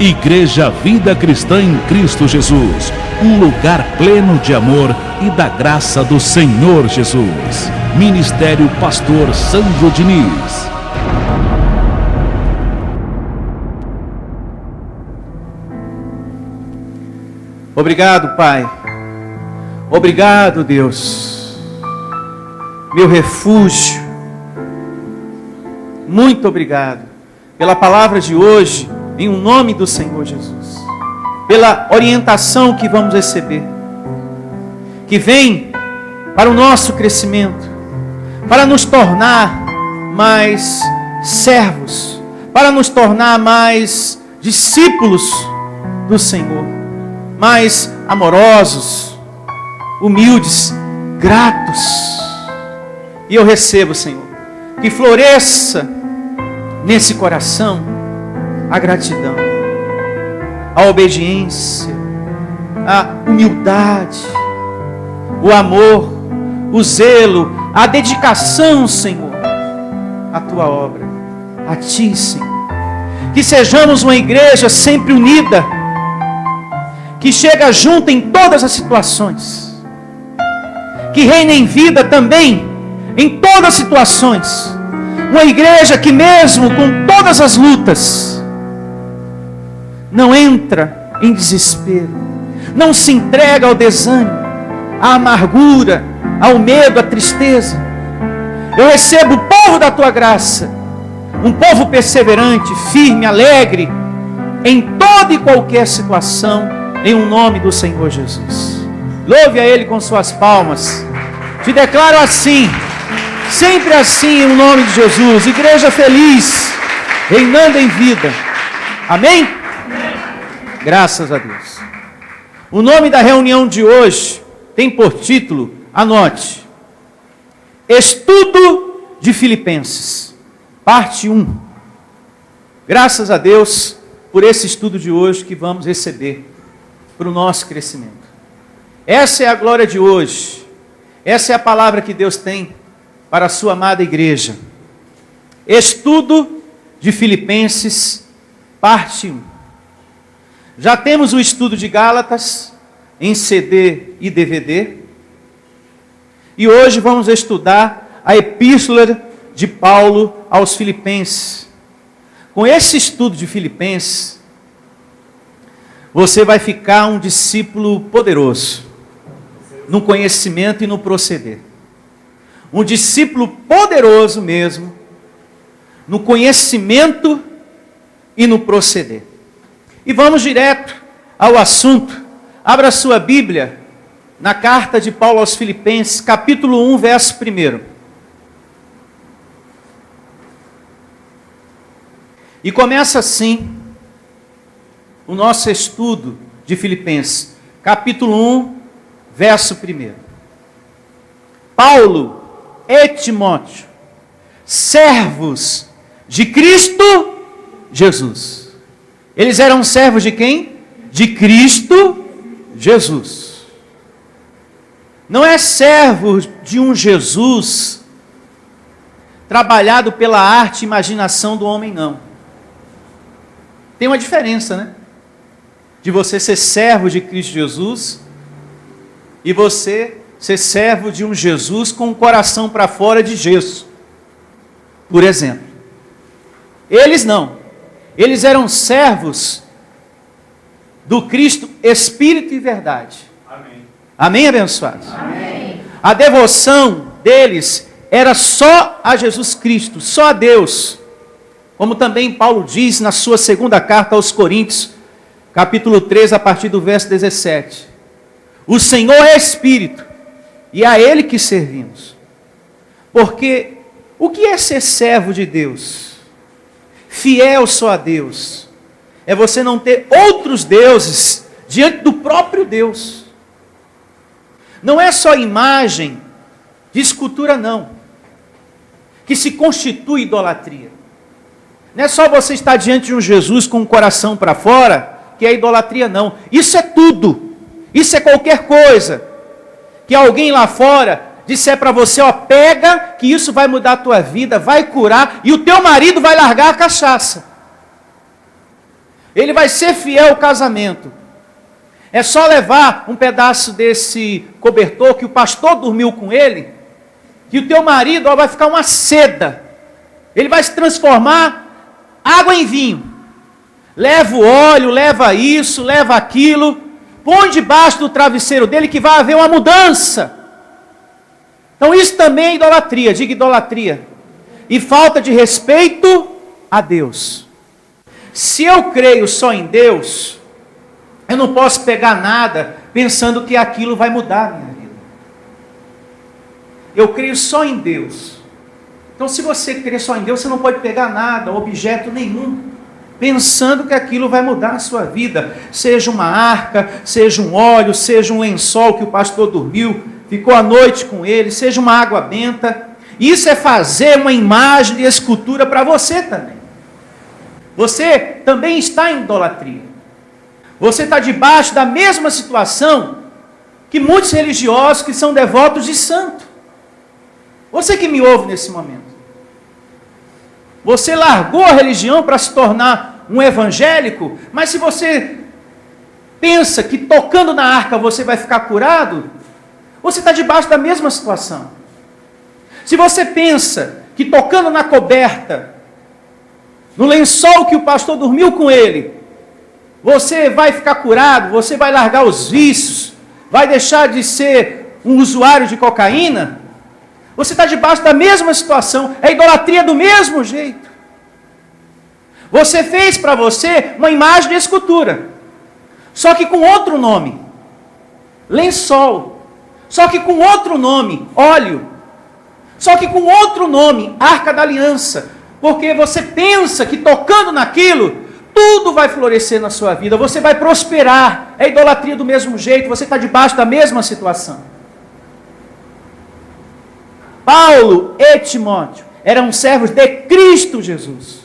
Igreja Vida Cristã em Cristo Jesus, um lugar pleno de amor e da graça do Senhor Jesus. Ministério Pastor Sandro Diniz. Obrigado, Pai. Obrigado, Deus, meu refúgio. Muito obrigado pela palavra de hoje, em nome do Senhor Jesus, pela orientação que vamos receber, que vem para o nosso crescimento, para nos tornar mais servos, para nos tornar mais discípulos do Senhor, mais amorosos, humildes, gratos. E eu recebo, Senhor, que floresça nesse coração a gratidão, a obediência, a humildade, o amor, o zelo, a dedicação, Senhor, à Tua obra, a Ti, Senhor. Que sejamos uma igreja sempre unida, que chega junto em todas as situações, que reina em vida também em todas as situações. Uma igreja que mesmo com todas as lutas, não entra em desespero, não se entrega ao desânimo, à amargura, ao medo, à tristeza. Eu recebo o povo da Tua graça, um povo perseverante, firme, alegre, em toda e qualquer situação, em um nome do Senhor Jesus. Louve a Ele com suas palmas. Te declaro assim, sempre assim, em nome de Jesus. Igreja feliz, reinando em vida. Amém? Amém. Graças a Deus. O nome da reunião de hoje tem por título, anote, Estudo de Filipenses, parte 1. Graças a Deus por esse estudo de hoje que vamos receber para o nosso crescimento. Essa é a glória de hoje. Essa é a palavra que Deus tem para a sua amada igreja. Estudo de Filipenses, parte 1. Já temos o estudo de Gálatas em CD e DVD. E hoje vamos estudar a epístola de Paulo aos Filipenses. Com esse estudo de Filipenses, você vai ficar um discípulo poderoso no conhecimento e no proceder. Um discípulo poderoso mesmo no conhecimento e no proceder. E vamos direto ao assunto. Abra sua Bíblia na carta de Paulo aos Filipenses, capítulo 1, verso 1. E começa assim o nosso estudo de Filipenses, capítulo 1, verso 1. Paulo e Timóteo, servos de Cristo Jesus. Eles eram servos de quem? De Cristo Jesus. Não é servo de um Jesus trabalhado pela arte e imaginação do homem, não. Tem uma diferença, né? De você ser servo de Cristo Jesus e você ser servo de um Jesus com o coração para fora de gesso, por exemplo. Eles não. Eles eram servos do Cristo Espírito e Verdade. Amém. Amém, abençoados? Amém. A devoção deles era só a Jesus Cristo, só a Deus. Como também Paulo diz na sua segunda carta aos Coríntios, capítulo 3, a partir do verso 17. O Senhor é Espírito, e é a Ele que servimos. Porque o que é ser servo de Deus? Fiel só a Deus. É você não ter outros deuses diante do próprio Deus. Não é só imagem de escultura, não, que se constitui idolatria. Não é só você estar diante de um Jesus com o coração para fora, que é idolatria, não. Isso é tudo. Isso é qualquer coisa que alguém lá fora disser para você, ó, pega, que isso vai mudar a tua vida, vai curar, e o teu marido vai largar a cachaça. Ele vai ser fiel ao casamento. É só levar um pedaço desse cobertor que o pastor dormiu com ele, que o teu marido vai ficar uma seda. Ele vai se transformar água em vinho. Leva o óleo, leva isso, leva aquilo, põe debaixo do travesseiro dele que vai haver uma mudança. Então isso também é idolatria, diga idolatria. E falta de respeito a Deus. Se eu creio só em Deus, eu não posso pegar nada pensando que aquilo vai mudar a minha vida. Eu creio só em Deus. Então se você crê só em Deus, você não pode pegar nada, objeto nenhum, pensando que aquilo vai mudar a sua vida. Seja uma arca, seja um óleo, seja um lençol que o pastor dormiu, ficou a noite com ele, seja uma água benta. Isso é fazer uma imagem de escultura para você também. Você também está em idolatria. Você está debaixo da mesma situação que muitos religiosos que são devotos de santo. Você que me ouve nesse momento. Você largou a religião para se tornar um evangélico, mas se você pensa que tocando na arca você vai ficar curado, você está debaixo da mesma situação. Se você pensa que tocando na coberta, no lençol que o pastor dormiu com ele, você vai ficar curado, você vai largar os vícios, vai deixar de ser um usuário de cocaína, você está debaixo da mesma situação, é idolatria do mesmo jeito. Você fez para você uma imagem de escultura, só que com outro nome, lençol, só que com outro nome, óleo, só que com outro nome, arca da aliança, porque você pensa que tocando naquilo, tudo vai florescer na sua vida, você vai prosperar, é idolatria do mesmo jeito, você está debaixo da mesma situação. Paulo e Timóteo eram servos de Cristo Jesus.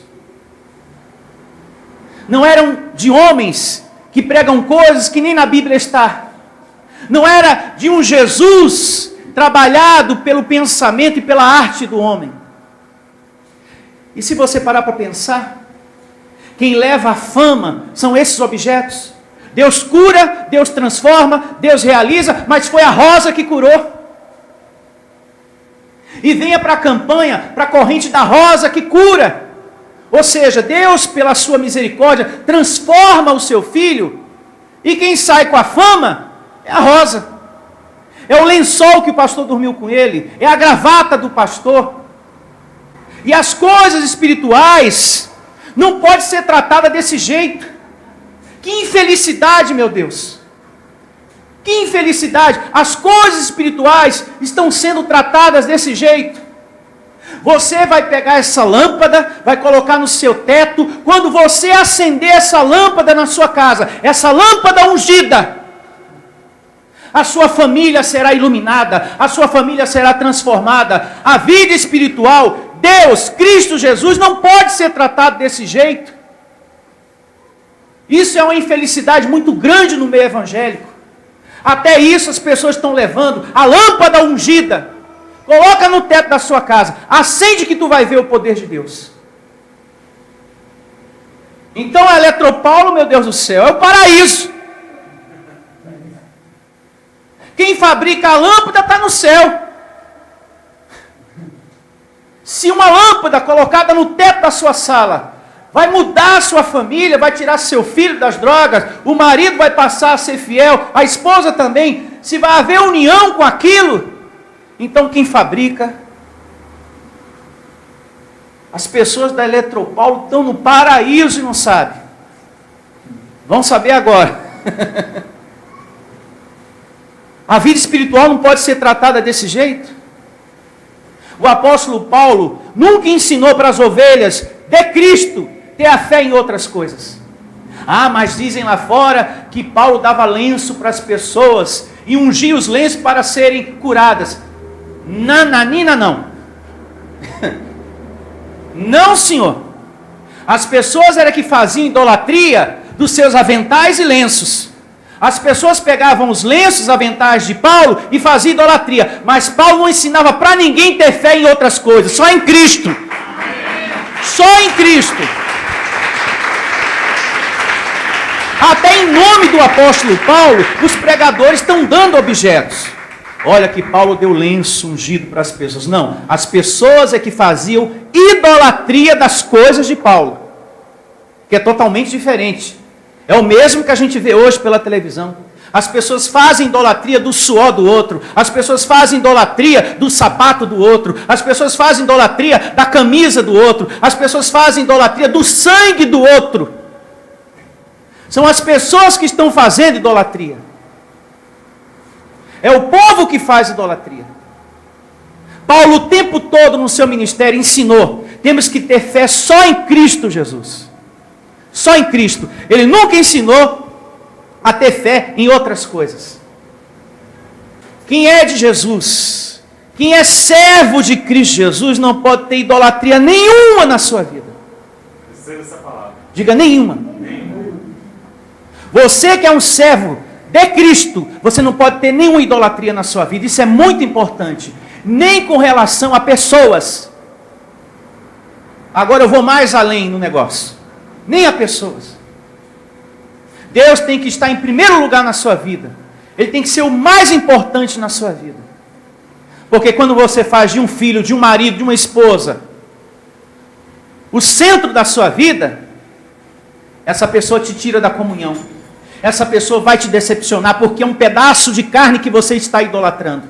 Não eram de homens que pregam coisas que nem na Bíblia está. Não era de um Jesus trabalhado pelo pensamento e pela arte do homem. E se você parar para pensar, quem leva a fama são esses objetos. Deus cura, Deus transforma, Deus realiza, mas foi a rosa que curou. E venha para a campanha, para a corrente da rosa que cura. Ou seja, Deus, pela sua misericórdia, transforma o seu filho. E quem sai com a fama é a rosa. É o lençol que o pastor dormiu com ele. É a gravata do pastor. E as coisas espirituais não podem ser tratadas desse jeito. Que infelicidade, meu Deus. Que infelicidade. As coisas espirituais estão sendo tratadas desse jeito. Você vai pegar essa lâmpada, vai colocar no seu teto. Quando você acender essa lâmpada na sua casa, essa lâmpada ungida, a sua família será iluminada, a sua família será transformada. A vida espiritual, Deus, Cristo Jesus, não pode ser tratado desse jeito. Isso é uma infelicidade muito grande no meio evangélico. Até isso as pessoas estão levando a lâmpada ungida. Coloca no teto da sua casa. Acende que tu vai ver o poder de Deus. Então a Eletropaulo, meu Deus do céu, é o paraíso. Quem fabrica a lâmpada está no céu. Se uma lâmpada colocada no teto da sua sala vai mudar a sua família, vai tirar seu filho das drogas, o marido vai passar a ser fiel, a esposa também, se vai haver união com aquilo, então quem fabrica? As pessoas da Eletropaulo estão no paraíso e não sabem. Vão saber agora. A vida espiritual não pode ser tratada desse jeito. O apóstolo Paulo nunca ensinou para as ovelhas de Cristo ter a fé em outras coisas. Ah, mas dizem lá fora que Paulo dava lenço para as pessoas e ungia os lenços para serem curadas. Nananina não. Não, senhor. As pessoas eram que faziam idolatria dos seus aventais e lenços. As pessoas pegavam os lenços, aventais de Paulo e faziam idolatria. Mas Paulo não ensinava para ninguém ter fé em outras coisas. Só em Cristo. Só em Cristo. Até em nome do apóstolo Paulo, os pregadores estão dando objetos. Olha que Paulo deu lenço ungido para as pessoas. Não, as pessoas é que faziam idolatria das coisas de Paulo, que é totalmente diferente. É o mesmo que a gente vê hoje pela televisão. As pessoas fazem idolatria do suor do outro. As pessoas fazem idolatria do sapato do outro. As pessoas fazem idolatria da camisa do outro. As pessoas fazem idolatria do sangue do outro. São as pessoas que estão fazendo idolatria. É o povo que faz idolatria. Paulo o tempo todo no seu ministério ensinou: temos que ter fé só em Cristo Jesus. Só em Cristo. Ele nunca ensinou a ter fé em outras coisas. Quem é de Jesus, quem é servo de Cristo Jesus, não pode ter idolatria nenhuma na sua vida. Essa palavra. Diga nenhuma. Você que é um servo de Cristo, você não pode ter nenhuma idolatria na sua vida. Isso é muito importante. Nem com relação a pessoas. Agora eu vou mais além no negócio. Nem a pessoas. Deus tem que estar em primeiro lugar na sua vida. Ele tem que ser o mais importante na sua vida. Porque quando você faz de um filho, de um marido, de uma esposa, o centro da sua vida, essa pessoa te tira da comunhão. Essa pessoa vai te decepcionar, porque é um pedaço de carne que você está idolatrando.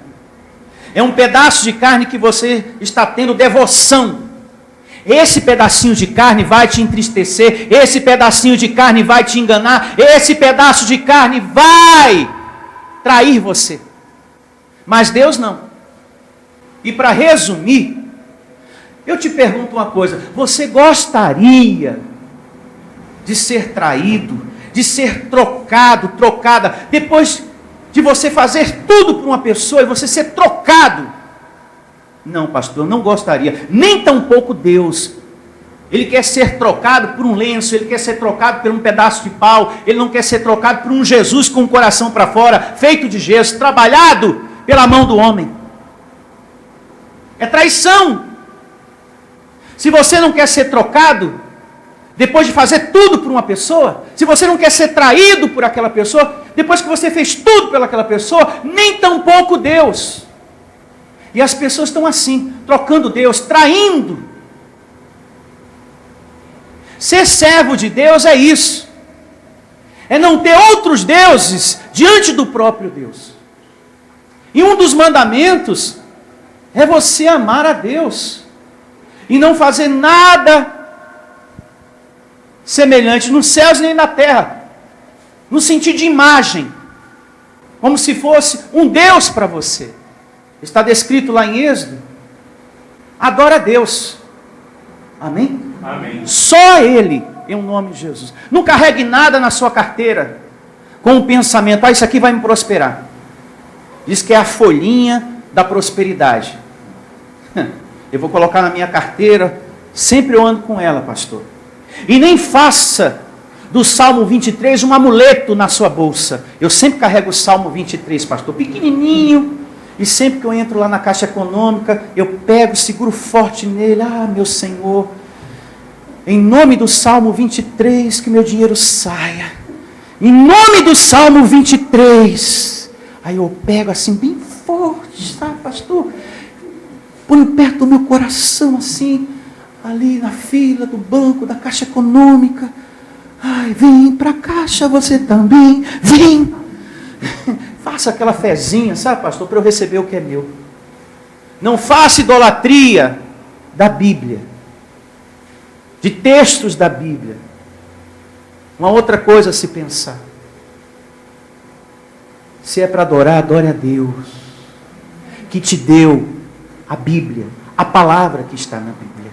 É um pedaço de carne que você está tendo devoção. Esse pedacinho de carne vai te entristecer, esse pedacinho de carne vai te enganar, esse pedaço de carne vai trair você. Mas Deus não. E para resumir, eu te pergunto uma coisa: você gostaria de ser traído, de ser trocado, trocada, depois de você fazer tudo por uma pessoa e você ser trocado? Não, pastor, eu não gostaria. Nem tampouco Deus. Ele quer ser trocado por um lenço, ele quer ser trocado por um pedaço de pau, ele não quer ser trocado por um Jesus com o coração para fora, feito de gesso, trabalhado pela mão do homem. É traição. Se você não quer ser trocado, depois de fazer tudo por uma pessoa, se você não quer ser traído por aquela pessoa, depois que você fez tudo pelaquela pessoa, nem tampouco Deus. E as pessoas estão assim, trocando Deus, traindo. Ser servo de Deus é isso. É não ter outros deuses diante do próprio Deus. E um dos mandamentos é você amar a Deus. E não fazer nada semelhante nos céus nem na terra. No sentido de imagem. Como se fosse um Deus para você. Está descrito lá em Êxodo. Adora a Deus. Amém? Amém. Só Ele, em nome de Jesus. Não carregue nada na sua carteira com o pensamento: isso aqui vai me prosperar. Diz que é a folhinha da prosperidade. Eu vou colocar na minha carteira, sempre eu ando com ela, pastor. E nem faça do Salmo 23 um amuleto na sua bolsa. Eu sempre carrego o Salmo 23, pastor, pequenininho. E sempre que eu entro lá na Caixa Econômica, eu pego, seguro forte nele. Ah, meu Senhor, em nome do Salmo 23, que meu dinheiro saia. Em nome do Salmo 23. Aí eu pego assim, bem forte, sabe, pastor? Ponho perto do meu coração, assim, ali na fila do banco, da Caixa Econômica. Ai, vem para a Caixa você também, vem. Faça aquela fezinha, sabe, pastor, para eu receber o que é meu. Não faça idolatria da Bíblia, de textos da Bíblia. Uma outra coisa a se pensar: se é para adorar, adore a Deus, que te deu a Bíblia, a palavra que está na Bíblia.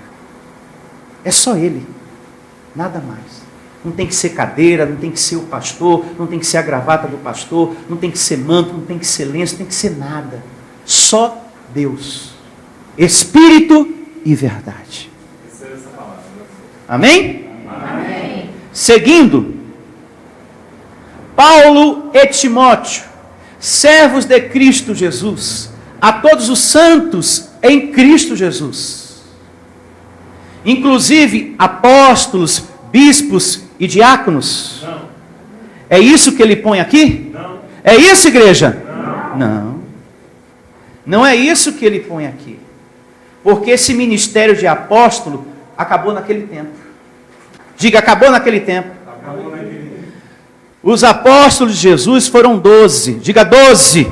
É só Ele, nada mais. Não tem que ser cadeira, não tem que ser o pastor, não tem que ser a gravata do pastor, não tem que ser manto, não tem que ser lenço, não tem que ser nada. Só Deus. Espírito e verdade. Amém? Amém. Seguindo, Paulo e Timóteo, servos de Cristo Jesus, a todos os santos em Cristo Jesus, inclusive apóstolos, bispos e diáconos. É isso que ele põe aqui? Não. É isso, igreja? Não. Não. Não é isso que ele põe aqui. Porque esse ministério de apóstolo acabou naquele tempo. Diga, acabou naquele tempo. Acabou naquele tempo. Os apóstolos de Jesus foram 12. Diga 12.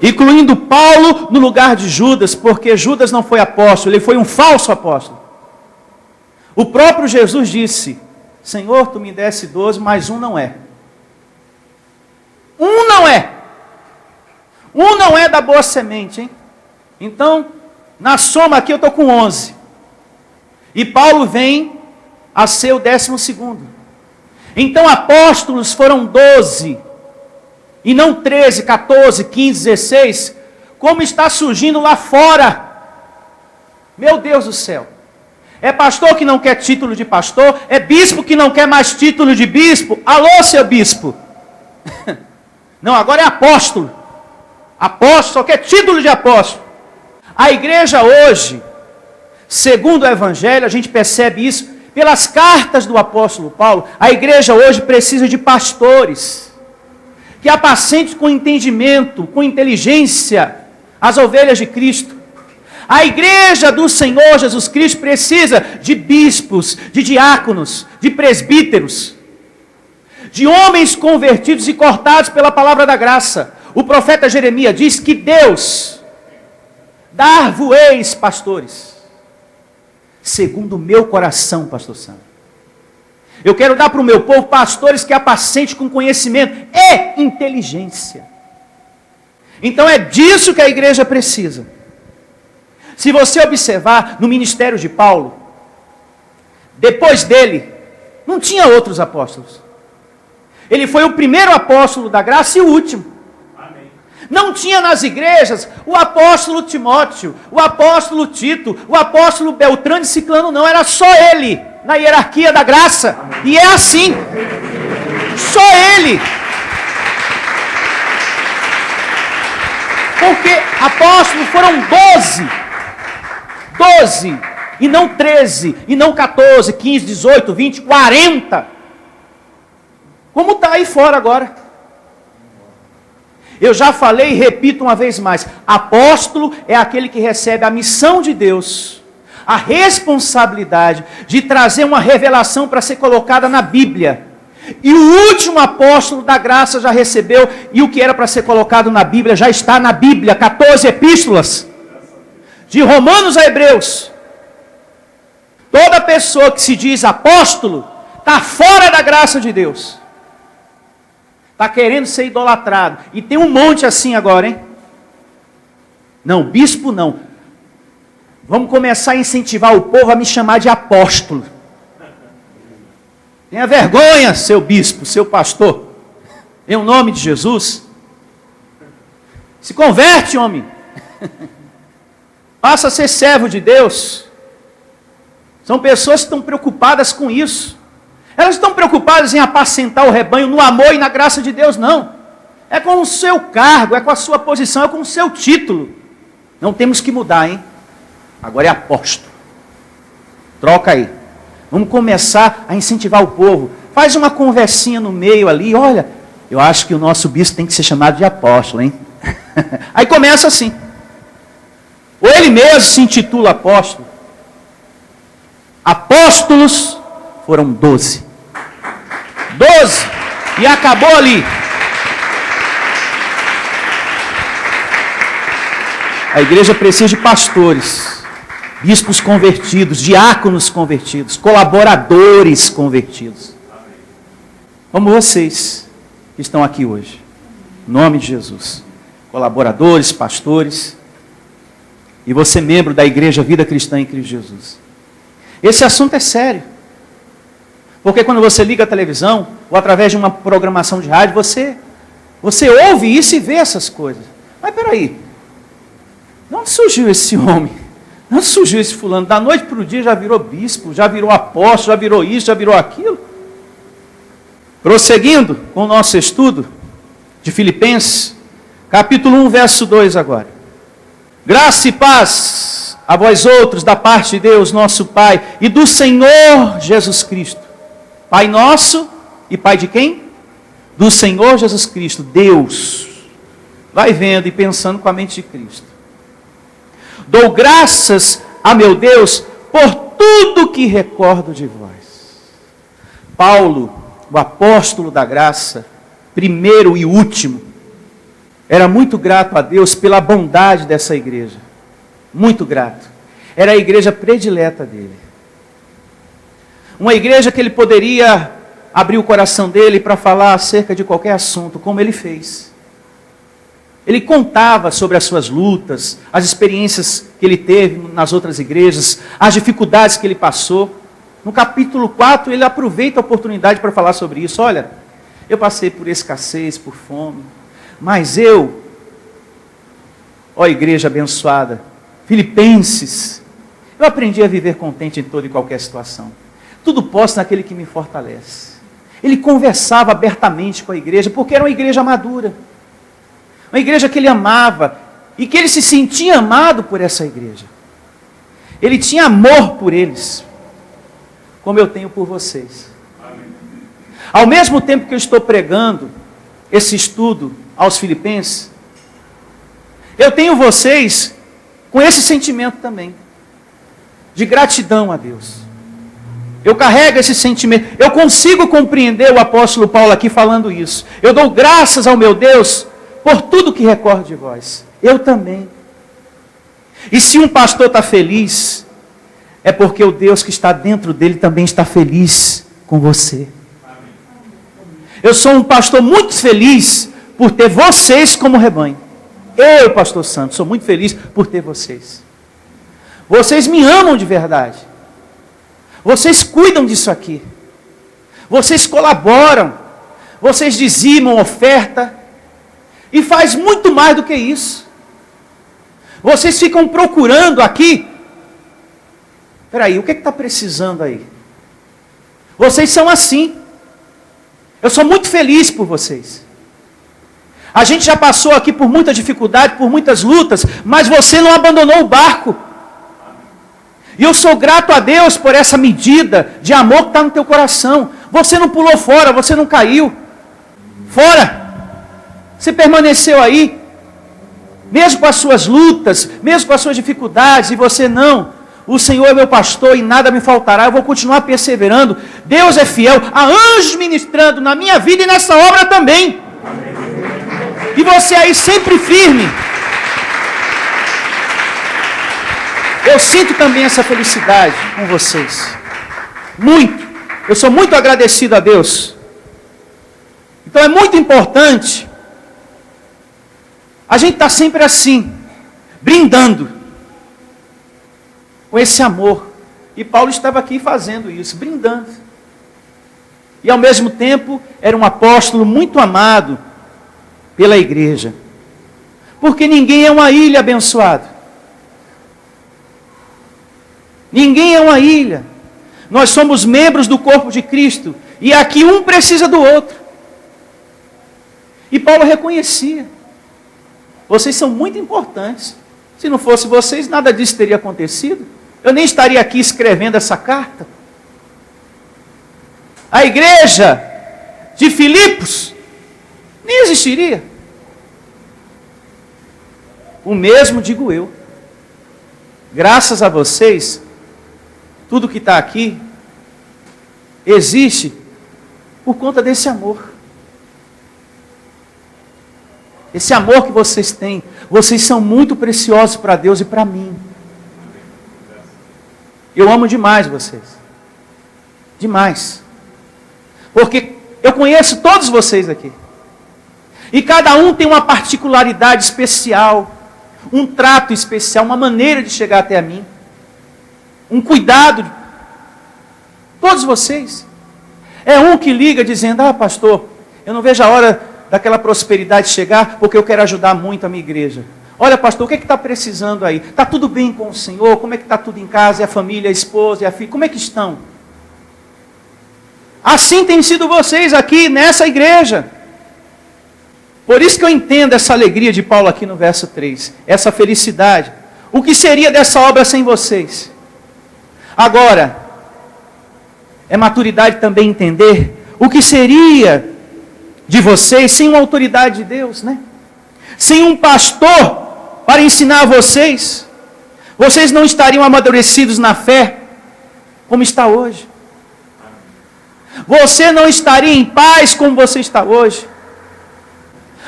Incluindo Paulo no lugar de Judas, porque Judas não foi apóstolo, ele foi um falso apóstolo. O próprio Jesus disse: Senhor, tu me desse 12, mas um não é. Um não é. Um não é da boa semente, hein? Então, na soma aqui eu estou com 11. E Paulo vem a ser o 12º. Então apóstolos foram 12. E não 13, 14, 15, 16. Como está surgindo lá fora. Meu Deus do céu. É pastor que não quer título de pastor. É bispo que não quer mais título de bispo. Alô, seu bispo. Não, agora é apóstolo. Apóstolo só quer título de apóstolo. A igreja hoje, segundo o Evangelho, a gente percebe isso pelas cartas do apóstolo Paulo. A igreja hoje precisa de pastores que apacentem com entendimento, com inteligência, as ovelhas de Cristo. A igreja do Senhor Jesus Cristo precisa de bispos, de diáconos, de presbíteros, de homens convertidos e cortados pela palavra da graça. O profeta Jeremias diz que Deus dar-vos-eis pastores, segundo o meu coração, pastor Sandro. Eu quero dar para o meu povo pastores que apacentem com conhecimento e inteligência. Então é disso que a igreja precisa. Se você observar no ministério de Paulo, depois dele, não tinha outros apóstolos. Ele foi o primeiro apóstolo da graça e o último. Amém. Não tinha nas igrejas o apóstolo Timóteo, o apóstolo Tito, o apóstolo Beltrano e Ciclano, não. Era só ele na hierarquia da graça. E é assim. Só ele. Porque apóstolos foram 12. 12, e não 13, e não 14, 15, 18, 20, 40. Como está aí fora agora? Eu já falei e repito uma vez mais. Apóstolo é aquele que recebe a missão de Deus, a responsabilidade de trazer uma revelação para ser colocada na Bíblia. E o último apóstolo da graça já recebeu, e o que era para ser colocado na Bíblia já está na Bíblia, 14 epístolas. De Romanos a Hebreus. Toda pessoa que se diz apóstolo está fora da graça de Deus. Está querendo ser idolatrado. E tem um monte assim agora, hein? Não, bispo não. Vamos começar a incentivar o povo a me chamar de apóstolo. Tenha vergonha, seu bispo, seu pastor. Em nome de Jesus. Se converte, homem. Passa a ser servo de Deus. São pessoas que estão preocupadas com isso. Elas estão preocupadas em apacentar o rebanho no amor e na graça de Deus, não. É com o seu cargo, é com a sua posição, é com o seu título. Não temos que mudar, hein? Agora é apóstolo. Troca aí. Vamos começar a incentivar o povo. Faz uma conversinha no meio ali. Olha, eu acho que o nosso bispo tem que ser chamado de apóstolo, hein? Aí começa assim. Ou ele mesmo se intitula apóstolo. Apóstolos foram 12. 12. E acabou ali. A igreja precisa de pastores, bispos convertidos, diáconos convertidos, colaboradores convertidos. Como vocês que estão aqui hoje. Em nome de Jesus. Colaboradores, pastores. E você membro da igreja Vida Cristã em Cristo Jesus. Esse assunto é sério. Porque quando você liga a televisão, ou através de uma programação de rádio, você ouve isso e vê essas coisas. Mas peraí, de onde surgiu esse homem? De onde surgiu esse fulano? Da noite para o dia já virou bispo, já virou apóstolo, já virou isso, já virou aquilo. Prosseguindo com o nosso estudo de Filipenses, capítulo 1, verso 2 agora. Graça e paz a vós outros, da parte de Deus, nosso Pai, e do Senhor Jesus Cristo. Pai nosso e Pai de quem? do Senhor Jesus Cristo, Deus, vai vendo e pensando com a mente de Cristo. Dou graças a meu Deus por tudo que recordo de vós. Paulo, o apóstolo da graça, primeiro e último, era muito grato a Deus pela bondade dessa igreja. Muito grato. Era a igreja predileta dele. Uma igreja que ele poderia abrir o coração dele para falar acerca de qualquer assunto, como ele fez. Ele contava sobre as suas lutas, as experiências que ele teve nas outras igrejas, as dificuldades que ele passou. No capítulo 4, ele aproveita a oportunidade para falar sobre isso. Olha, eu passei por escassez, por fome, mas ó igreja abençoada, Filipenses, eu aprendi a viver contente em toda e qualquer situação. Tudo posso naquele que me fortalece. Ele conversava abertamente com a igreja, porque era uma igreja madura. Uma igreja que ele amava, e que ele se sentia amado por essa igreja. Ele tinha amor por eles, como eu tenho por vocês. Amém. Ao mesmo tempo que eu estou pregando esse estudo aos Filipenses, eu tenho vocês com esse sentimento também, de gratidão a Deus. Eu carrego esse sentimento, eu consigo compreender o apóstolo Paulo aqui falando isso. Eu dou graças ao meu Deus por tudo que recordo de vós. Eu também. E se um pastor está feliz, é porque o Deus que está dentro dele também está feliz com você. Eu sou um pastor muito feliz por ter vocês como rebanho. Eu, pastor Santos, sou muito feliz por ter vocês. Vocês me amam de verdade. Vocês cuidam disso aqui. Vocês colaboram. Vocês dizimam oferta. E faz muito mais do que isso. Vocês ficam procurando aqui. Espera aí, o que está precisando aí? Vocês são assim. Eu sou muito feliz por vocês. A gente já passou aqui por muita dificuldade, por muitas lutas, mas você não abandonou o barco. E eu sou grato a Deus por essa medida de amor que está no teu coração. Você não pulou fora, você não caiu. Fora. Você permaneceu aí. Mesmo com as suas lutas, mesmo com as suas dificuldades, e você não. O Senhor é meu pastor e nada me faltará. Eu vou continuar perseverando. Deus é fiel. Há anjos ministrando na minha vida e nessa obra também. E você aí sempre firme. Eu sinto também essa felicidade com vocês. Muito. Eu sou muito agradecido a Deus. Então é muito importante a gente estar sempre assim, brindando com esse amor. E Paulo estava aqui fazendo isso, brindando. E ao mesmo tempo era um apóstolo muito amado pela igreja. Porque ninguém é uma ilha, abençoado. Ninguém é uma ilha. Nós somos membros do corpo de Cristo. E aqui um precisa do outro. E Paulo reconhecia. Vocês são muito importantes. Se não fosse vocês, nada disso teria acontecido. Eu nem estaria aqui escrevendo essa carta. A igreja de Filipos nem existiria. O mesmo digo eu. Graças a vocês, tudo que está aqui existe por conta desse amor. Esse amor que vocês têm. Vocês são muito preciosos para Deus e para mim. Eu amo demais vocês. Demais. Porque eu conheço todos vocês aqui. E cada um tem uma particularidade especial. Um trato especial, uma maneira de chegar até a mim. Um cuidado. Todos vocês. É um que liga dizendo, pastor, eu não vejo a hora daquela prosperidade chegar, porque eu quero ajudar muito a minha igreja. Olha, pastor, o que está precisando aí? Está tudo bem com o Senhor? Como é que está tudo em casa? E a família, a esposa e a filha? Como é que estão? Assim tem sido vocês aqui nessa igreja. Por isso que eu entendo essa alegria de Paulo aqui no verso 3. Essa felicidade. O que seria dessa obra sem vocês? Agora, é maturidade também entender o que seria de vocês sem uma autoridade de Deus, né? Sem um pastor para ensinar a vocês, vocês não estariam amadurecidos na fé como está hoje. Você não estaria em paz como você está hoje.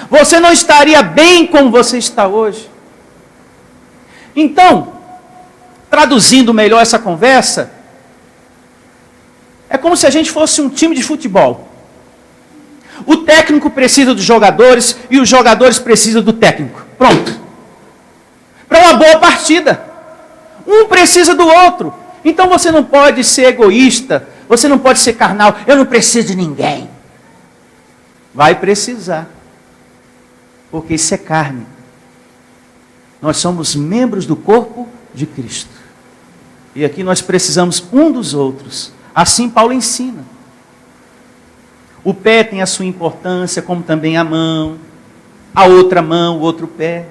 Você não estaria bem como você está hoje. Então, traduzindo melhor essa conversa, é como se a gente fosse um time de futebol. O técnico precisa dos jogadores e os jogadores precisam do técnico. Pronto. Para uma boa partida. Um precisa do outro. Então você não pode ser egoísta, você não pode ser carnal. Eu não preciso de ninguém. Vai precisar. Porque isso é carne. Nós somos membros do corpo de Cristo. E aqui nós precisamos um dos outros. Assim Paulo ensina. O pé tem a sua importância, como também a mão. A outra mão, o outro pé.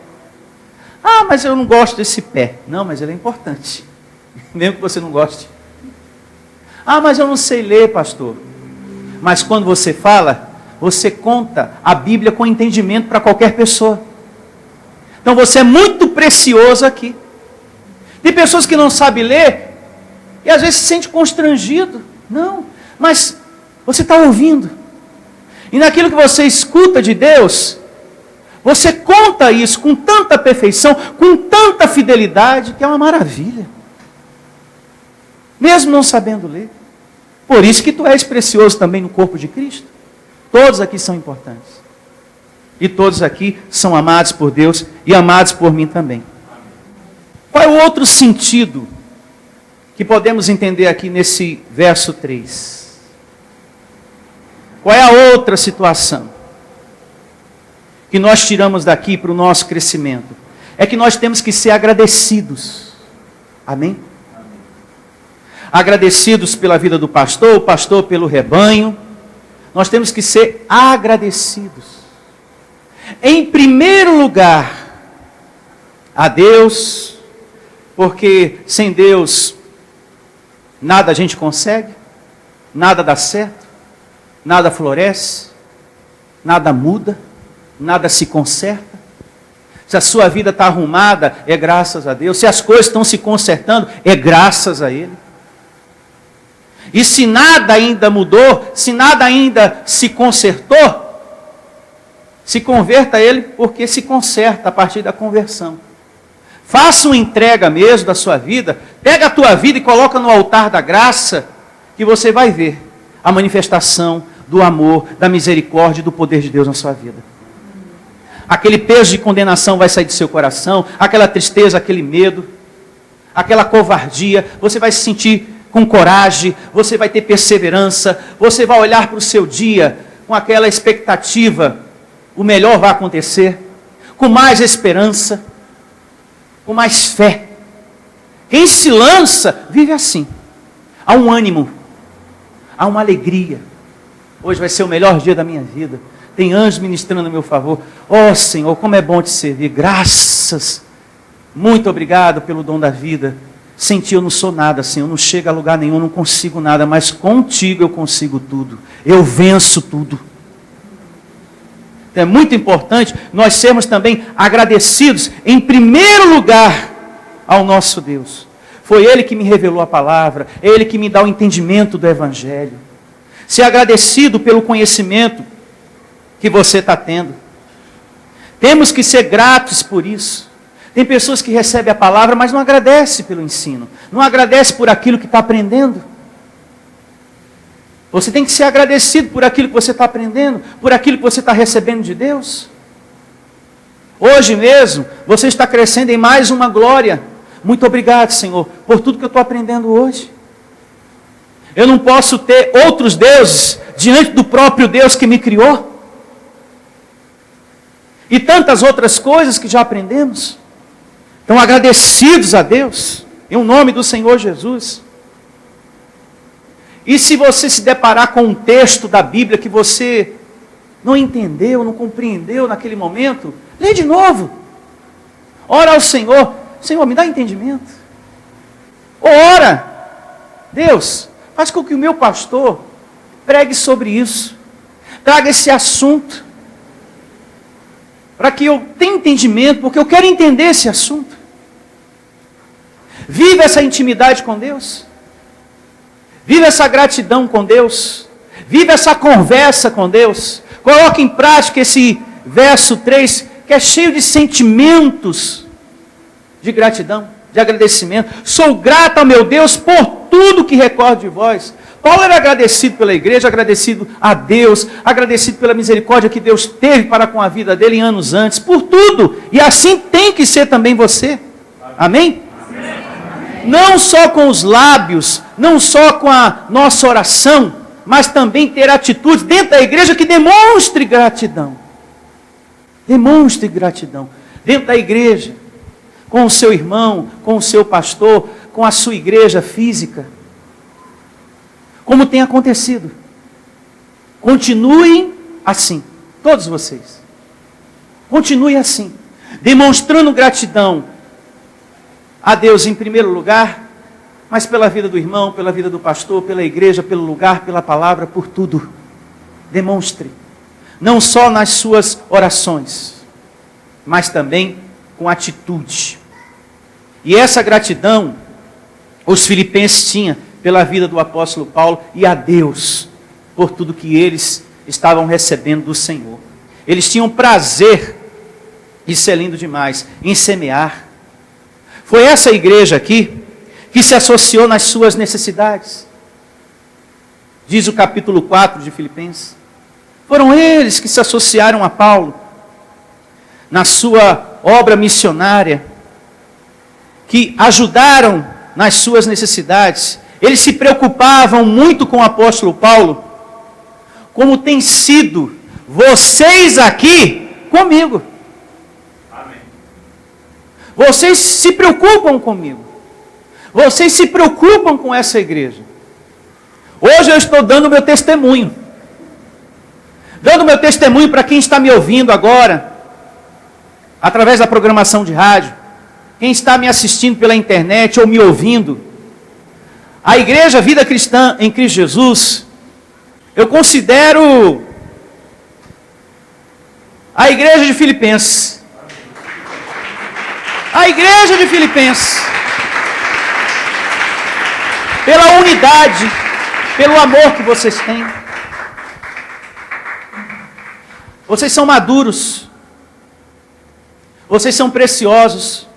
Ah, mas eu não gosto desse pé. Não, mas ele é importante. Mesmo que você não goste. Ah, mas eu não sei ler, pastor. Mas quando você fala, você conta a Bíblia com entendimento para qualquer pessoa. Então você é muito precioso aqui. Tem pessoas que não sabem ler e às vezes se sente constrangido. Não, mas você está ouvindo. E naquilo que você escuta de Deus, você conta isso com tanta perfeição, com tanta fidelidade, que é uma maravilha. Mesmo não sabendo ler. Por isso que tu és precioso também no corpo de Cristo. Todos aqui são importantes. E todos aqui são amados por Deus e amados por mim também. Qual é o outro sentido que podemos entender aqui nesse verso 3? Qual é a outra situação que nós tiramos daqui para o nosso crescimento? É que nós temos que ser agradecidos. Amém? Agradecidos pela vida do pastor, o pastor pelo rebanho. Nós temos que ser agradecidos. Em primeiro lugar, a Deus, porque sem Deus nada a gente consegue, nada dá certo, nada floresce, nada muda, nada se conserta. Se a sua vida está arrumada, é graças a Deus. Se as coisas estão se consertando, é graças a Ele. E se nada ainda mudou, se nada ainda se consertou, se converta a Ele, porque se conserta a partir da conversão. Faça uma entrega mesmo da sua vida, pega a tua vida e coloca no altar da graça, que você vai ver a manifestação do amor, da misericórdia e do poder de Deus na sua vida. Aquele peso de condenação vai sair do seu coração, aquela tristeza, aquele medo, aquela covardia, você vai se sentir com coragem, você vai ter perseverança, você vai olhar para o seu dia com aquela expectativa, o melhor vai acontecer, com mais esperança, com mais fé. Quem se lança, vive assim. Há um ânimo, há uma alegria. Hoje vai ser o melhor dia da minha vida. Tem anjos ministrando a meu favor. Oh Senhor, como é bom te servir. Graças. Muito obrigado pelo dom da vida. Sem ti eu não sou nada, Senhor. Eu não chego a lugar nenhum, não consigo nada. Mas contigo eu consigo tudo. Eu venço tudo. Então é muito importante nós sermos também agradecidos, em primeiro lugar, ao nosso Deus. Foi Ele que me revelou a palavra. É Ele que me dá o entendimento do Evangelho. Ser agradecido pelo conhecimento que você está tendo. Temos que ser gratos por isso. Tem pessoas que recebem a palavra, mas não agradecem pelo ensino. Não agradecem por aquilo que está aprendendo. Você tem que ser agradecido por aquilo que você está aprendendo, por aquilo que você está recebendo de Deus. Hoje mesmo, você está crescendo em mais uma glória. Muito obrigado, Senhor, por tudo que eu estou aprendendo hoje. Eu não posso ter outros deuses diante do próprio Deus que me criou. E tantas outras coisas que já aprendemos. Então, agradecidos a Deus, em nome do Senhor Jesus. E se você se deparar com um texto da Bíblia que você não entendeu, não compreendeu naquele momento, lê de novo. Ora ao Senhor. Senhor, me dá entendimento. Ora, Deus, faz com que o meu pastor pregue sobre isso. traga esse assunto, para que eu tenha entendimento, porque eu quero entender esse assunto. Viva essa intimidade com Deus. Viva essa gratidão com Deus. Viva essa conversa com Deus. Coloque em prática esse verso 3, que é cheio de sentimentos de gratidão, de agradecimento. Sou grato ao meu Deus por tudo que recordo de vós. Paulo era agradecido pela igreja, agradecido a Deus, agradecido pela misericórdia que Deus teve para com a vida dele em anos antes, por tudo. E assim tem que ser também você. Amém? Não só com os lábios, não só com a nossa oração, mas também ter atitudes dentro da igreja que demonstre gratidão. Demonstre gratidão. Dentro da igreja, com o seu irmão, com o seu pastor, com a sua igreja física. Como tem acontecido. Continuem assim, todos vocês. Continuem assim, demonstrando gratidão a Deus em primeiro lugar, mas pela vida do irmão, pela vida do pastor, pela igreja, pelo lugar, pela palavra, por tudo. Demonstre. Não só nas suas orações, mas também com atitude. E essa gratidão, os filipenses tinham pela vida do apóstolo Paulo e a Deus, por tudo que eles estavam recebendo do Senhor. Eles tinham prazer, isso é lindo demais, em semear. Foi essa igreja aqui que se associou nas suas necessidades. Diz o capítulo 4 de Filipenses. Foram eles que se associaram a Paulo na sua obra missionária, que ajudaram nas suas necessidades. Eles se preocupavam muito com o apóstolo Paulo, como tem sido vocês aqui comigo. Amém. Vocês se preocupam comigo. Vocês se preocupam com essa igreja. Hoje eu estou dando meu testemunho. Dando meu testemunho para quem está me ouvindo agora, através da programação de rádio. Quem está me assistindo pela internet ou me ouvindo. A igreja Vida Cristã em Cristo Jesus, eu considero a igreja de Filipenses. A igreja de Filipenses. Pela unidade, pelo amor que vocês têm. Vocês são maduros. Vocês são preciosos.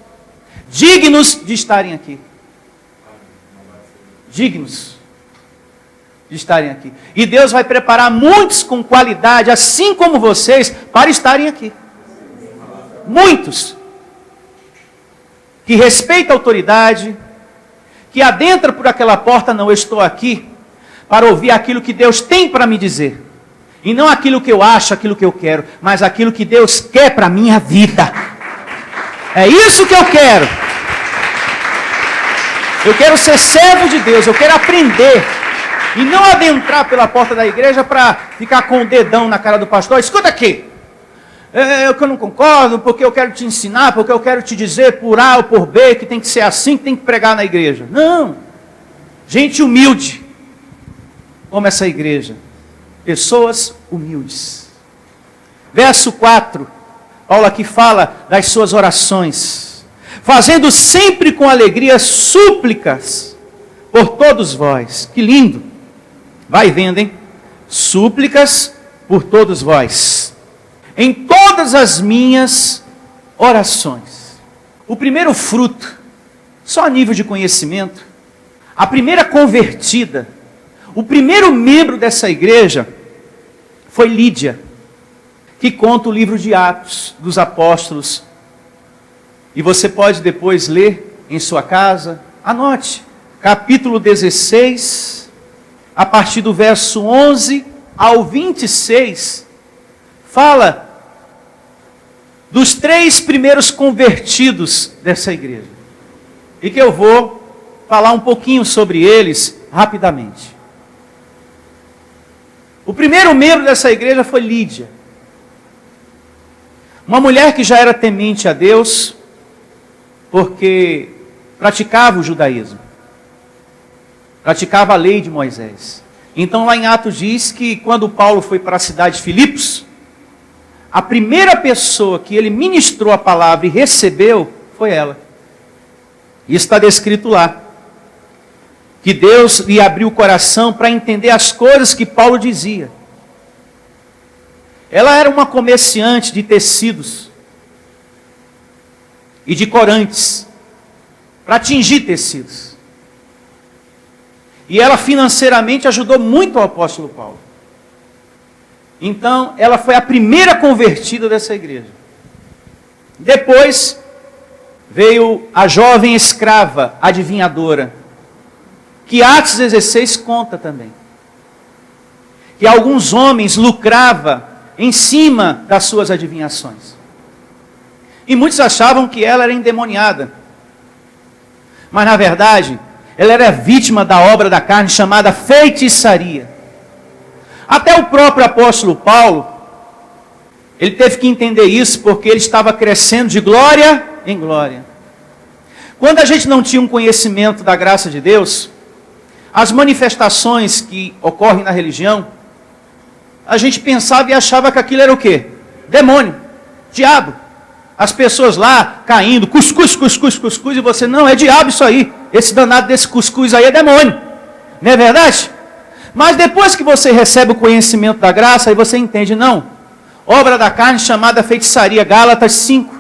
Dignos de estarem aqui. Dignos de estarem aqui. E Deus vai preparar muitos com qualidade, assim como vocês, para estarem aqui. Muitos. Que respeitam a autoridade, que adentra por aquela porta, não, eu estou aqui para ouvir aquilo que Deus tem para me dizer. E não aquilo que eu acho, aquilo que eu quero, mas aquilo que Deus quer para a minha vida. É isso que eu quero. Eu quero ser servo de Deus, eu quero aprender. E não adentrar pela porta da igreja para ficar com o dedão na cara do pastor. Escuta aqui. Eu não concordo, porque eu quero te ensinar, porque eu quero te dizer por A ou por B que tem que ser assim, que tem que pregar na igreja. Não. Gente humilde, como essa igreja. Pessoas humildes. Verso 4, Paulo aqui fala das suas orações. Fazendo sempre com alegria súplicas por todos vós. Que lindo. Vai vendo, hein? Súplicas por todos vós. Em todas as minhas orações. O primeiro fruto, só a nível de conhecimento, a primeira convertida, o primeiro membro dessa igreja foi Lídia, que conta o livro de Atos dos Apóstolos. E você pode depois ler em sua casa. Anote, capítulo 16, a partir do verso 11 ao 26, fala dos 3 primeiros convertidos dessa igreja. E que eu vou falar um pouquinho sobre eles rapidamente. O primeiro membro dessa igreja foi Lídia. Uma mulher que já era temente a Deus, porque praticava o judaísmo. Praticava a lei de Moisés. Então lá em Atos diz que quando Paulo foi para a cidade de Filipos, a primeira pessoa que ele ministrou a palavra e recebeu foi ela. Isso está descrito lá. Que Deus lhe abriu o coração para entender as coisas que Paulo dizia. Ela era uma comerciante de tecidos e de corantes para tingir tecidos. E ela financeiramente ajudou muito o apóstolo Paulo. Então, ela foi a primeira convertida dessa igreja. Depois, veio a jovem escrava, adivinhadora, que Atos 16 conta também. Que alguns homens lucravam em cima das suas adivinhações. E muitos achavam que ela era endemoniada. Mas, na verdade, ela era vítima da obra da carne chamada feitiçaria. Até o próprio apóstolo Paulo, ele teve que entender isso, porque ele estava crescendo de glória em glória. Quando a gente não tinha um conhecimento da graça de Deus, as manifestações que ocorrem na religião, a gente pensava e achava que aquilo era o quê? Demônio, diabo. As pessoas lá caindo, cuscuz, cuscuz, cuscuz, e você, não, é diabo isso aí. Esse danado desse cuscuz aí é demônio. Não é verdade? Mas depois que você recebe o conhecimento da graça, aí você entende, não. Obra da carne chamada feitiçaria, Gálatas 5.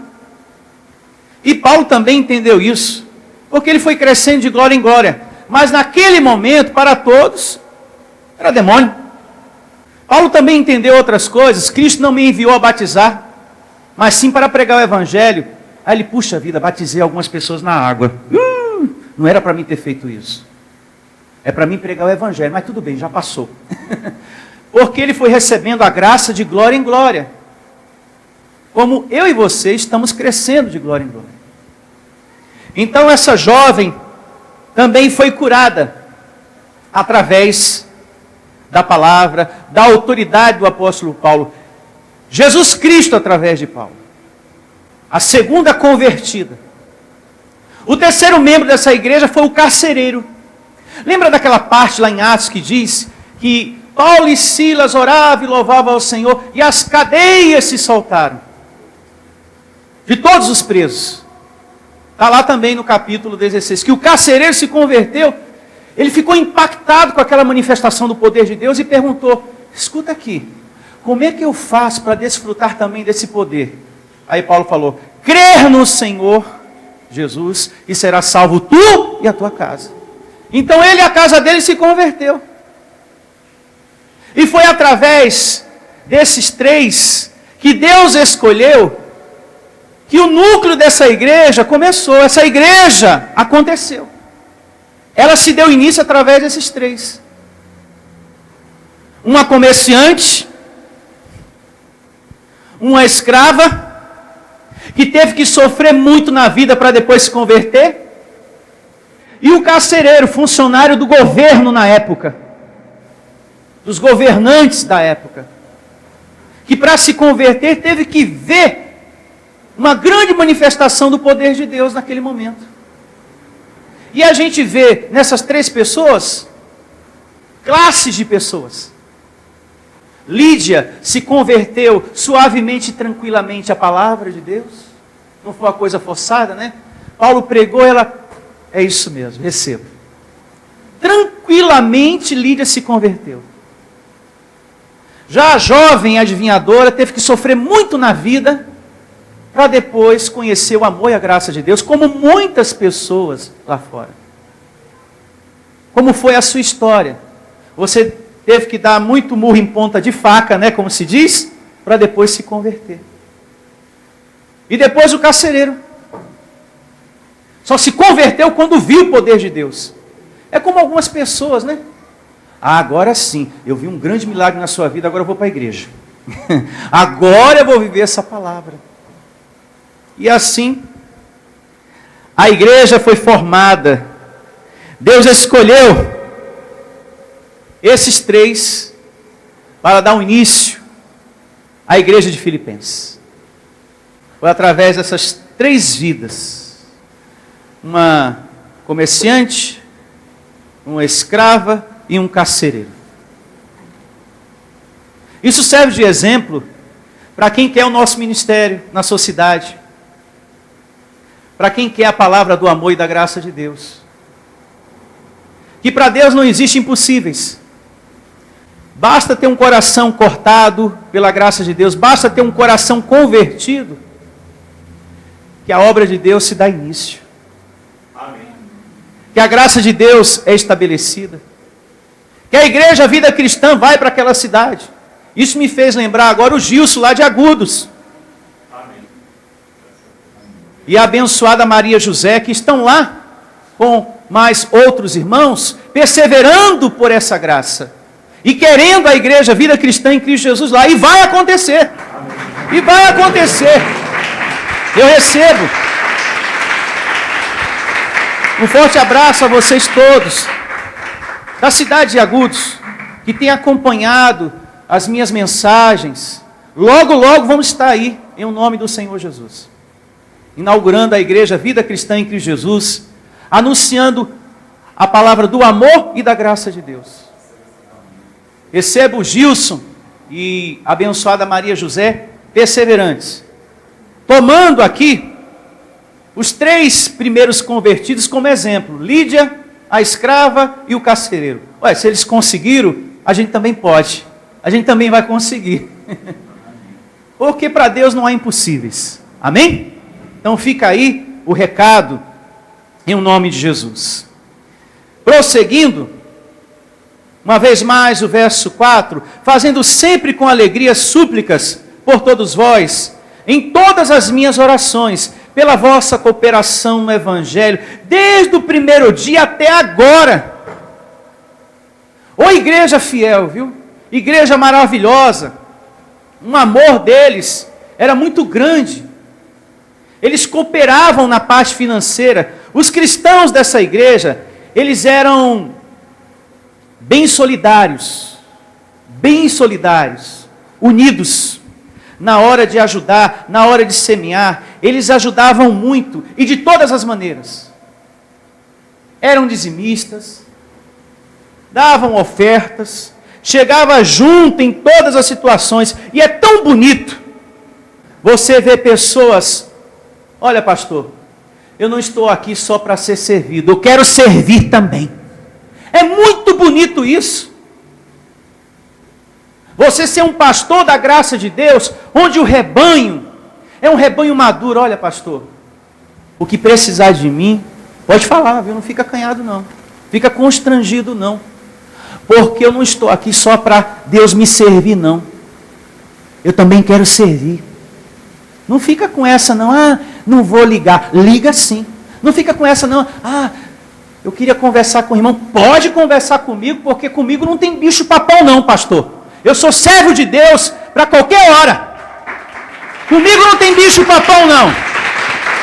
E Paulo também entendeu isso, porque ele foi crescendo de glória em glória. Mas naquele momento, para todos, era demônio. Paulo também entendeu outras coisas. Cristo não me enviou a batizar, mas sim para pregar o evangelho. Aí ele, puxa vida, batizei algumas pessoas na água. Não era para mim ter feito isso. É para mim pregar o evangelho, mas tudo bem, já passou. Porque ele foi recebendo a graça de glória em glória. Como eu e você estamos crescendo de glória em glória. Então essa jovem também foi curada através da palavra, da autoridade do apóstolo Paulo. Jesus Cristo através de Paulo. A segunda convertida. O terceiro membro dessa igreja foi o carcereiro. Lembra daquela parte lá em Atos que diz que Paulo e Silas oravam e louvavam ao Senhor e as cadeias se soltaram de todos os presos. Está lá também no capítulo 16, que o carcereiro se converteu, ele ficou impactado com aquela manifestação do poder de Deus e perguntou, escuta aqui, como é que eu faço para desfrutar também desse poder? Aí Paulo falou, crer no Senhor Jesus e será salvo tu e a tua casa. Então ele e a casa dele se converteu. E foi através desses três que Deus escolheu que o núcleo dessa igreja começou. Essa igreja aconteceu. Ela se deu início através desses três. Uma comerciante, uma escrava, que teve que sofrer muito na vida para depois se converter, e o carcereiro, funcionário do governo na época, dos governantes da época, que para se converter teve que ver uma grande manifestação do poder de Deus naquele momento. E a gente vê nessas três pessoas, classes de pessoas. Lídia se converteu suavemente e tranquilamente à palavra de Deus. Não foi uma coisa forçada, né? Paulo pregou, ela, é isso mesmo, recebo. Tranquilamente Lídia se converteu. Já a jovem adivinhadora teve que sofrer muito na vida para depois conhecer o amor e a graça de Deus, como muitas pessoas lá fora. Como foi a sua história? Você teve que dar muito murro em ponta de faca, né, como se diz, para depois se converter. E depois o carcereiro. Só se converteu quando viu o poder de Deus. É como algumas pessoas, né? Ah, agora sim, eu vi um grande milagre na sua vida, agora eu vou para a igreja. Agora eu vou viver essa palavra. E assim, a igreja foi formada. Deus escolheu esses três para dar um início à igreja de Filipenses. Foi através dessas três vidas. Uma comerciante, uma escrava e um carcereiro. Isso serve de exemplo para quem quer o nosso ministério na sociedade, para quem quer a palavra do amor e da graça de Deus. Que para Deus não existe impossíveis. Basta ter um coração cortado pela graça de Deus, basta ter um coração convertido, que a obra de Deus se dá início. Amém. Que a graça de Deus é estabelecida. Que a igreja, a vida cristã, vai para aquela cidade. Isso me fez lembrar agora o Gilson lá de Agudos. Amém. E a abençoada Maria José, que estão lá com mais outros irmãos, perseverando por essa graça. E querendo a igreja, a vida cristã em Cristo Jesus lá. E vai acontecer. E vai acontecer. Eu recebo. Um forte abraço a vocês todos. Da cidade de Agudos, que tem acompanhado as minhas mensagens. Logo, logo vamos estar aí, em nome do Senhor Jesus. Inaugurando a igreja Vida Cristã em Cristo Jesus. Anunciando a palavra do amor e da graça de Deus. Recebo o Gilson e a abençoada Maria José, perseverantes. Tomando aqui os 3 primeiros convertidos como exemplo. Lídia, a escrava e o carcereiro. Ué, se eles conseguiram, a gente também pode. A gente também vai conseguir. Porque para Deus não há impossíveis. Amém? Então fica aí o recado em nome de Jesus. Prosseguindo, uma vez mais o verso 4, fazendo sempre com alegria súplicas por todos vós, em todas as minhas orações, pela vossa cooperação no Evangelho, desde o primeiro dia até agora. Ô igreja fiel, viu? Igreja maravilhosa. Um amor deles era muito grande. Eles cooperavam na parte financeira. Os cristãos dessa igreja, eles eram bem solidários, unidos, na hora de ajudar, na hora de semear. Eles ajudavam muito, e de todas as maneiras. Eram dizimistas, davam ofertas, chegava junto em todas as situações, e é tão bonito você ver pessoas, olha pastor, eu não estou aqui só para ser servido, eu quero servir também. É muito bonito isso. Você ser um pastor da graça de Deus, onde o rebanho é um rebanho maduro. Olha pastor, o que precisar de mim, pode falar, viu? Não fica acanhado não, fica constrangido não, porque eu não estou aqui só para Deus me servir não, eu também quero servir. Não fica com essa não, não vou ligar, liga sim. Não fica com essa não, eu queria conversar com o irmão. Pode conversar comigo, porque comigo não tem bicho papão não, pastor. Eu sou servo de Deus para qualquer hora. Comigo não tem bicho papão não.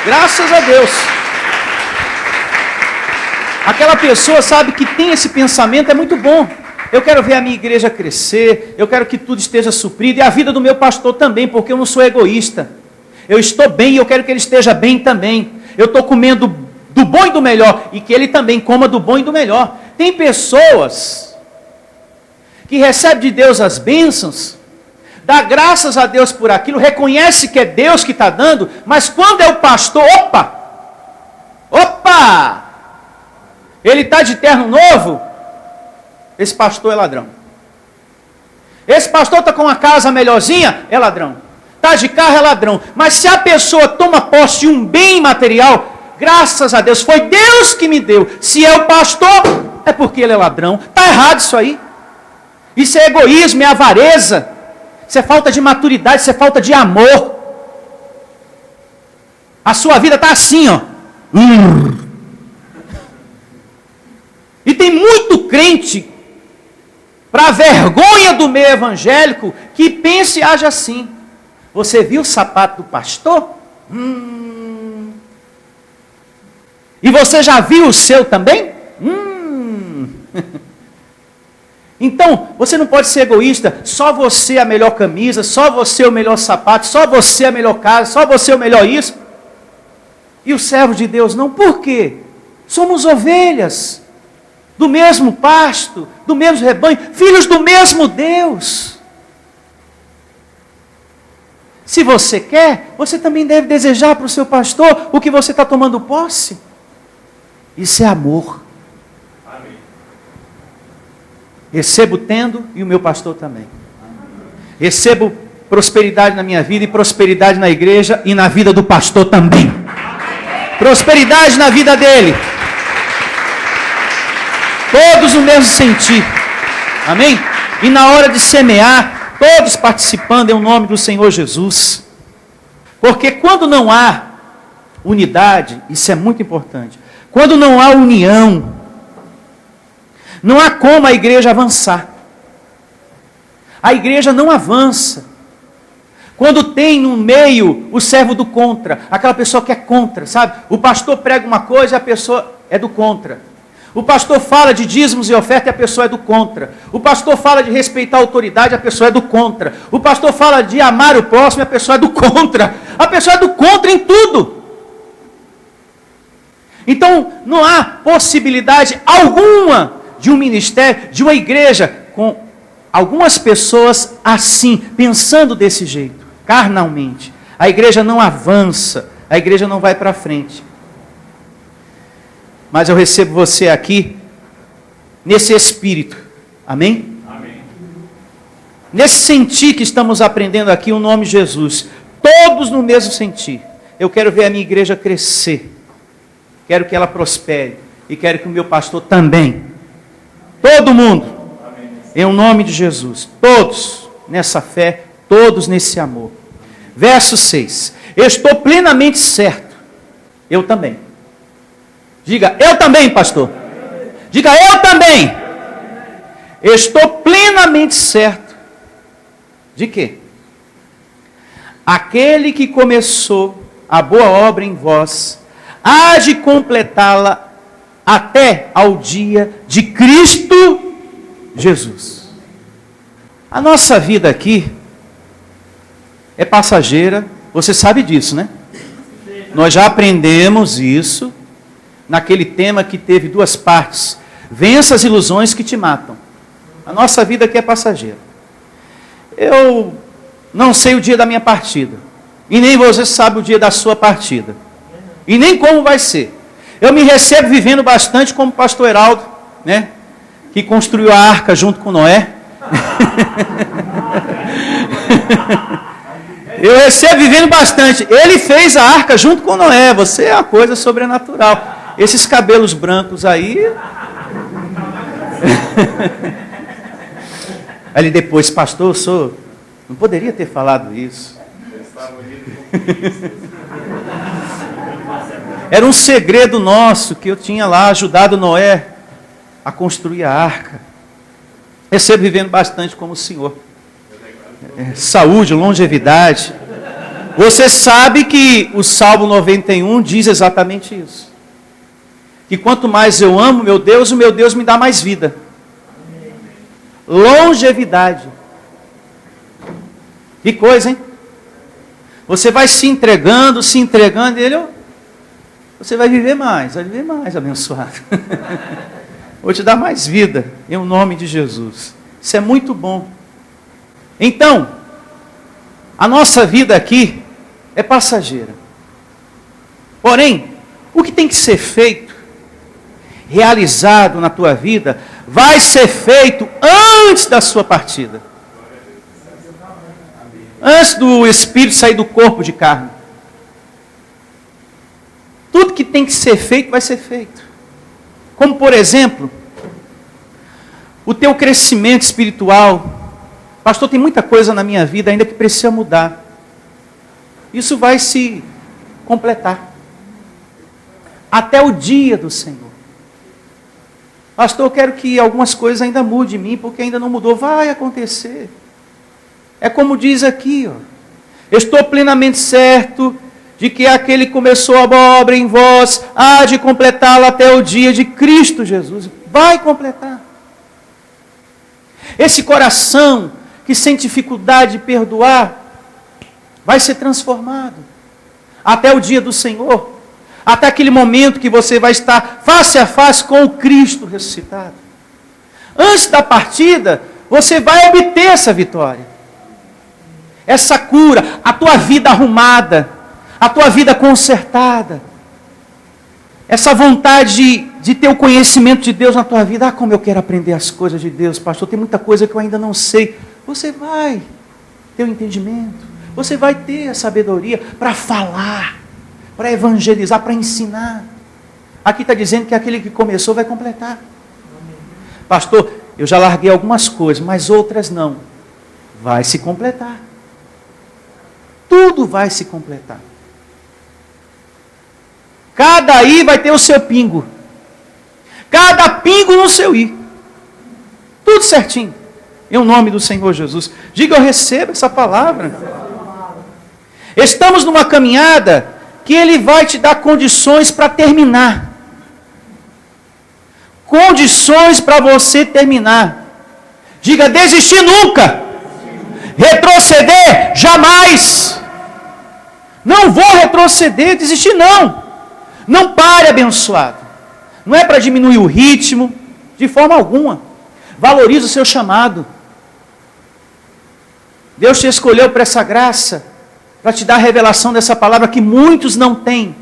Graças a Deus. Aquela pessoa sabe que tem esse pensamento, é muito bom. Eu quero ver a minha igreja crescer, eu quero que tudo esteja suprido, e a vida do meu pastor também, porque eu não sou egoísta. Eu estou bem e eu quero que ele esteja bem também. Eu estou comendo do bom e do melhor, e que ele também coma do bom e do melhor. Tem pessoas que recebem de Deus as bênçãos, dá graças a Deus por aquilo, reconhece que é Deus que está dando, mas quando é o pastor, opa, ele está de terno novo, esse pastor é ladrão. Esse pastor está com uma casa melhorzinha, é ladrão. Está de carro, é ladrão. Mas se a pessoa toma posse de um bem material, graças a Deus, foi Deus que me deu. Se é o pastor, é porque ele é ladrão. Está errado isso aí. Isso é egoísmo, é avareza. Isso é falta de maturidade, isso é falta de amor. A sua vida está assim, ó. E tem muito crente, para a vergonha do meio evangélico, que pensa e age assim. Você viu o sapato do pastor? E você já viu o seu também? Então, você não pode ser egoísta, só você a melhor camisa, só você o melhor sapato, só você a melhor casa, só você o melhor isso. E o servo de Deus não, por quê? Somos ovelhas, do mesmo pasto, do mesmo rebanho, filhos do mesmo Deus. Se você quer, você também deve desejar para o seu pastor o que você está tomando posse. Isso é amor. Amém. Recebo tendo e o meu pastor também. Recebo prosperidade na minha vida e prosperidade na igreja e na vida do pastor também. Prosperidade na vida dele. Todos no mesmo sentir. Amém? E na hora de semear, todos participando em nome do Senhor Jesus. Porque quando não há unidade, isso é muito importante. Quando não há união, não há como a igreja avançar. A igreja não avança. Quando tem no meio o servo do contra, aquela pessoa que é contra, sabe? O pastor prega uma coisa e a pessoa é do contra. O pastor fala de dízimos e oferta e a pessoa é do contra. O pastor fala de respeitar a autoridade e a pessoa é do contra. O pastor fala de amar o próximo e a pessoa é do contra. A pessoa é do contra em tudo. Então, não há possibilidade alguma de um ministério, de uma igreja, com algumas pessoas assim, pensando desse jeito, carnalmente. A igreja não avança, a igreja não vai para frente. Mas eu recebo você aqui, nesse espírito, amém? Amém. Nesse sentir que estamos aprendendo aqui, o nome de Jesus, todos no mesmo sentir. Eu quero ver a minha igreja crescer. Quero que ela prospere. E quero que o meu pastor também. Todo mundo. Em nome de Jesus. Todos nessa fé. Todos nesse amor. Verso 6. Estou plenamente certo. Eu também. Diga, eu também, pastor. Diga, eu também. Estou plenamente certo. De quê? Aquele que começou a boa obra em vós, há de completá-la até ao dia de Cristo Jesus. A nossa vida aqui é passageira, você sabe disso, né? Nós já aprendemos isso naquele tema que teve duas partes. Vença as ilusões que te matam. A nossa vida aqui é passageira. Eu não sei o dia da minha partida. E nem você sabe o dia da sua partida. E nem como vai ser. Eu me recebo vivendo bastante como o pastor Heraldo, né? Que construiu a arca junto com Noé. Eu recebo vivendo bastante. Ele fez a arca junto com Noé. Você é uma coisa sobrenatural. Esses cabelos brancos aí. Aí depois, pastor, eu sou. Não poderia ter falado isso. Era um segredo nosso que eu tinha lá ajudado Noé a construir a arca. Recebo vivendo bastante como o Senhor. Saúde, longevidade. Você sabe que o Salmo 91 diz exatamente isso. Que quanto mais eu amo meu Deus, o meu Deus me dá mais vida. Longevidade. Que coisa, hein? Você vai se entregando, e ele, você vai viver mais, abençoado. Vou te dar mais vida, em nome de Jesus. Isso é muito bom. Então, a nossa vida aqui é passageira. Porém, o que tem que ser feito, realizado na tua vida, vai ser feito antes da sua partida. Antes do espírito sair do corpo de carne. Tudo que tem que ser feito, vai ser feito. Como, por exemplo, o teu crescimento espiritual. Pastor, tem muita coisa na minha vida ainda que precisa mudar. Isso vai se completar. Até o dia do Senhor. Pastor, eu quero que algumas coisas ainda mudem em mim, porque ainda não mudou. Vai acontecer. É como diz aqui, ó. Estou plenamente certo de que aquele que começou a boa obra em vós, há de completá-la até o dia de Cristo Jesus. Vai completar. Esse coração que sente dificuldade de perdoar, vai ser transformado. Até o dia do Senhor. Até aquele momento que você vai estar face a face com o Cristo ressuscitado. Antes da partida, você vai obter essa vitória. essa cura, a tua vida arrumada, a tua vida consertada, essa vontade de ter o conhecimento de Deus na tua vida. Ah, como eu quero aprender as coisas de Deus, pastor, tem muita coisa que eu ainda não sei. Você vai ter o entendimento, você vai ter a sabedoria para falar, para evangelizar, para ensinar. Aqui está dizendo que aquele que começou vai completar. Pastor, eu já larguei algumas coisas, mas outras não. Vai se completar. Tudo vai se completar. Cada i vai ter o seu pingo. Cada pingo no seu i. Tudo certinho. Em nome do Senhor Jesus. Diga, eu recebo essa palavra. Estamos numa caminhada que Ele vai te dar condições para terminar. Condições para você terminar. Diga, desistir nunca. Retroceder jamais. Não vou retroceder, desistir não. Não pare, abençoado. Não é para diminuir o ritmo, de forma alguma. Valorize o seu chamado. Deus te escolheu para essa graça, para te dar a revelação dessa palavra que muitos não têm.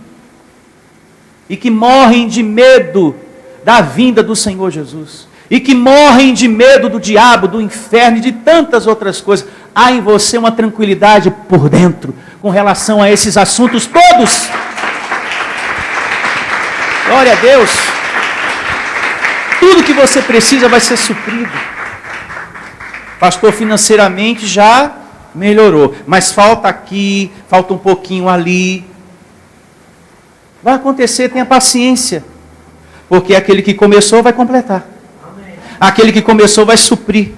E que morrem de medo da vinda do Senhor Jesus. E que morrem de medo do diabo, do inferno e de tantas outras coisas. Há em você uma tranquilidade por dentro, com relação a esses assuntos todos. Glória a Deus. Tudo que você precisa vai ser suprido. Pastor, financeiramente já melhorou, mas falta aqui, falta um pouquinho ali. Vai acontecer, tenha paciência. Porque aquele que começou vai completar. Aquele que começou vai suprir.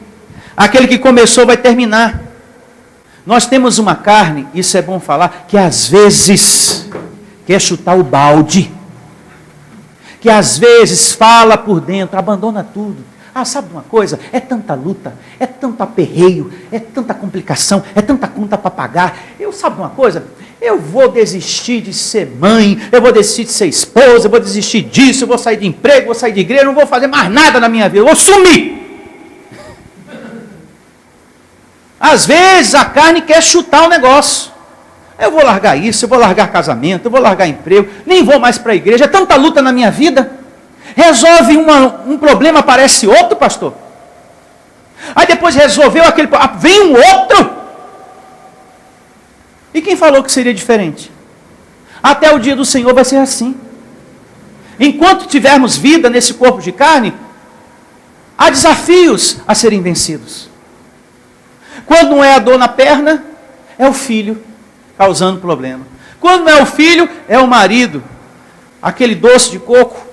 Aquele que começou vai terminar. Nós temos uma carne, isso é bom falar, que às vezes quer chutar o balde. Que às vezes fala por dentro, abandona tudo. Ah, sabe uma coisa? É tanta luta, é tanto aperreio, é tanta complicação, é tanta conta para pagar. Sabe uma coisa? Eu vou desistir de ser mãe, eu vou desistir de ser esposa, eu vou desistir disso, eu vou sair de emprego, vou sair de igreja, não vou fazer mais nada na minha vida, eu vou sumir. Às vezes a carne quer chutar o negócio. Eu vou largar isso, eu vou largar casamento, eu vou largar emprego, nem vou mais para a igreja, é tanta luta na minha vida. Resolve um problema, aparece outro, pastor. Aí depois resolveu aquele, vem um outro. E quem falou que seria diferente? Até o dia do Senhor vai ser assim. Enquanto tivermos vida nesse corpo de carne, há desafios a serem vencidos. Quando não é a dor na perna, é o filho causando problema. Quando não é o filho, é o marido. Aquele doce de coco,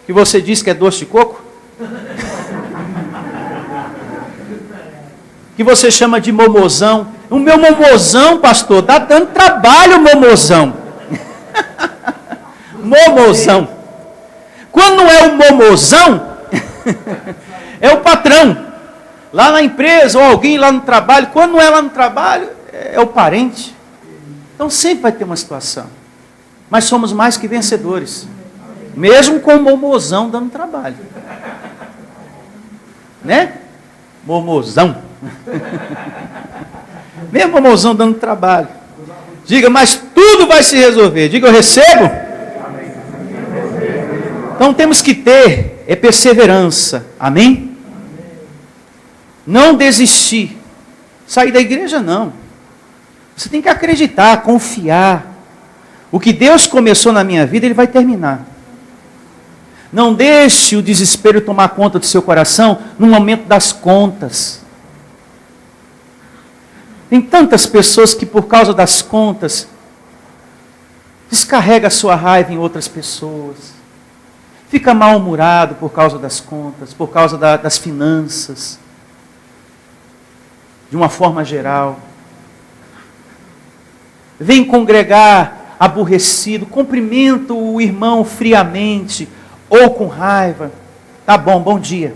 que você diz que é doce de coco, que você chama de momozão. O meu momozão, pastor, está dando trabalho, momozão. Momozão. Quando não é o momozão, é o patrão. Lá na empresa, ou alguém lá no trabalho. Quando não é lá no trabalho, é o parente. Então sempre vai ter uma situação. Mas somos mais que vencedores. Mesmo com o momozão dando trabalho. Né? Momozão. Mesmo momozão dando trabalho. Diga, mas tudo vai se resolver. Diga, eu recebo. Então temos que ter perseverança. Amém? Não desistir. Sair da igreja não. Você tem que acreditar, confiar. O que Deus começou na minha vida, Ele vai terminar. Não deixe o desespero tomar conta do seu coração no momento das contas. Tem tantas pessoas que por causa das contas descarrega a sua raiva em outras pessoas. Fica mal-humorado por causa das contas, por causa das finanças. De uma forma geral. Vem congregar aborrecido, cumprimenta o irmão friamente ou com raiva. Tá bom, bom dia.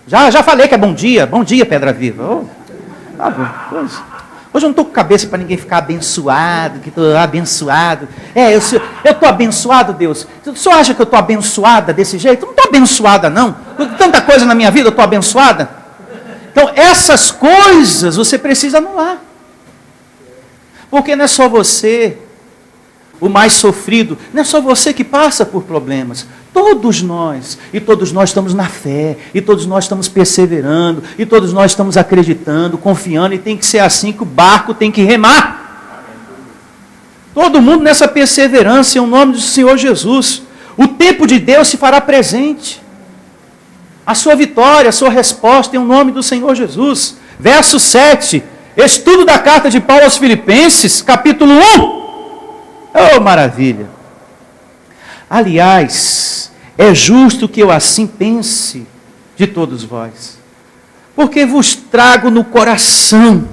Já falei que é bom dia Pedra Viva. Oh, tá bom. Hoje eu não estou com cabeça para ninguém ficar abençoado, que estou abençoado. Eu estou abençoado, Deus. O senhor acha que eu estou abençoada desse jeito? Eu não estou abençoada, não. Tanta coisa na minha vida, eu estou abençoada. Então, essas coisas você precisa anular. Porque não é só você, o mais sofrido, não é só você que passa por problemas. Todos nós, e todos nós estamos na fé, e todos nós estamos perseverando, e todos nós estamos acreditando, confiando, e tem que ser assim que o barco tem que remar. Todo mundo nessa perseverança, em nome do Senhor Jesus. O tempo de Deus se fará presente. A sua vitória, a sua resposta, em nome do Senhor Jesus. Verso 7, estudo da carta de Paulo aos Filipenses, capítulo 1. Oh, maravilha! Aliás, é justo que eu assim pense de todos vós, porque vos trago no coração,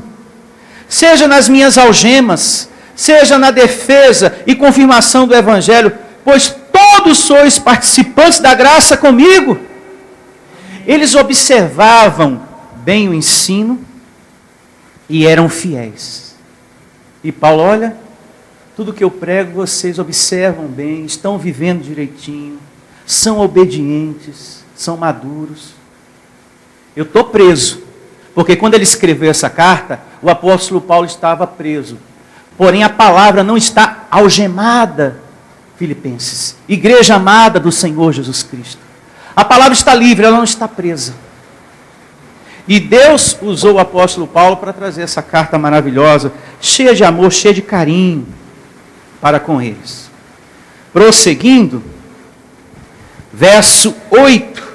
seja nas minhas algemas, seja na defesa e confirmação do Evangelho, pois todos sois participantes da graça comigo. Eles observavam bem o ensino e eram fiéis. E Paulo, olha, tudo que eu prego vocês observam bem, estão vivendo direitinho, são obedientes, são maduros. Eu estou preso, porque quando ele escreveu essa carta, o apóstolo Paulo estava preso. Porém a palavra não está algemada, Filipenses, igreja amada do Senhor Jesus Cristo. A palavra está livre, ela não está presa. E Deus usou o apóstolo Paulo para trazer essa carta maravilhosa, cheia de amor, cheia de carinho, para com eles. Prosseguindo, verso 8.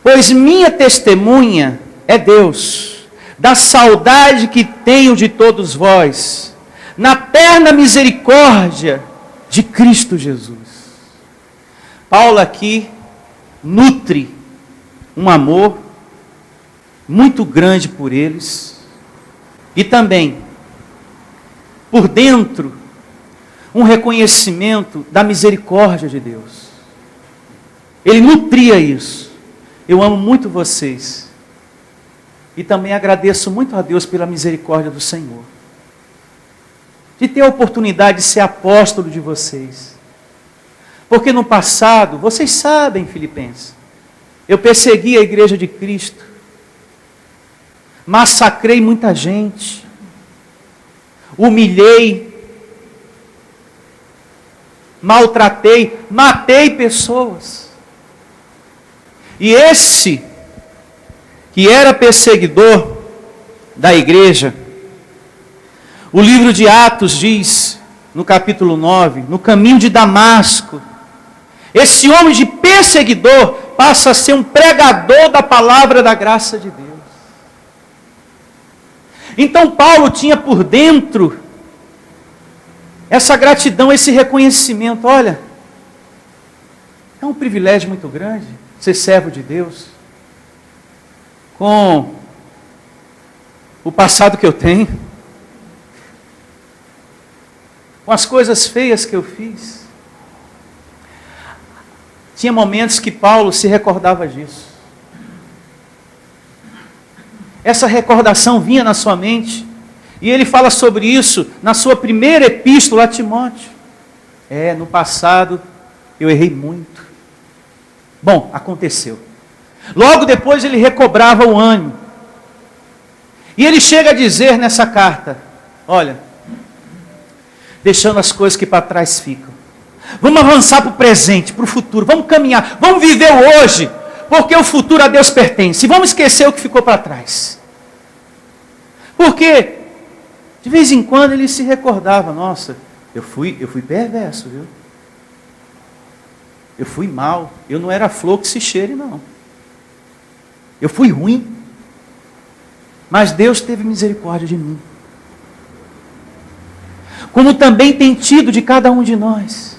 Pois minha testemunha é Deus, da saudade que tenho de todos vós, na terna misericórdia de Cristo Jesus. Paulo aqui nutre um amor muito grande por eles, e também, por dentro, um reconhecimento da misericórdia de Deus. Ele nutria isso. Eu amo muito vocês. E também agradeço muito a Deus pela misericórdia do Senhor. De ter a oportunidade de ser apóstolo de vocês. Porque no passado, vocês sabem, Filipenses, eu persegui a igreja de Cristo. Massacrei muita gente. Humilhei. Maltratei, matei pessoas. E esse, que era perseguidor da igreja, o livro de Atos diz, no capítulo 9, no caminho de Damasco, esse homem de perseguidor passa a ser um pregador da palavra da graça de Deus. Então Paulo tinha por dentro essa gratidão, esse reconhecimento. Olha, é um privilégio muito grande ser servo de Deus, com o passado que eu tenho, com as coisas feias que eu fiz. Tinha momentos que Paulo se recordava disso. Essa recordação vinha na sua mente. E ele fala sobre isso na sua primeira epístola a Timóteo. No passado eu errei muito. Bom, aconteceu. Logo depois ele recobrava o ânimo. E ele chega a dizer nessa carta, olha, deixando as coisas que para trás ficam. Vamos avançar para o presente, para o futuro, vamos caminhar, vamos viver o hoje, porque o futuro a Deus pertence. E vamos esquecer o que ficou para trás. Porque de vez em quando ele se recordava, nossa, eu fui perverso, viu? Eu fui mal, eu não era flor que se cheire, não. Eu fui ruim. Mas Deus teve misericórdia de mim. Como também tem tido de cada um de nós.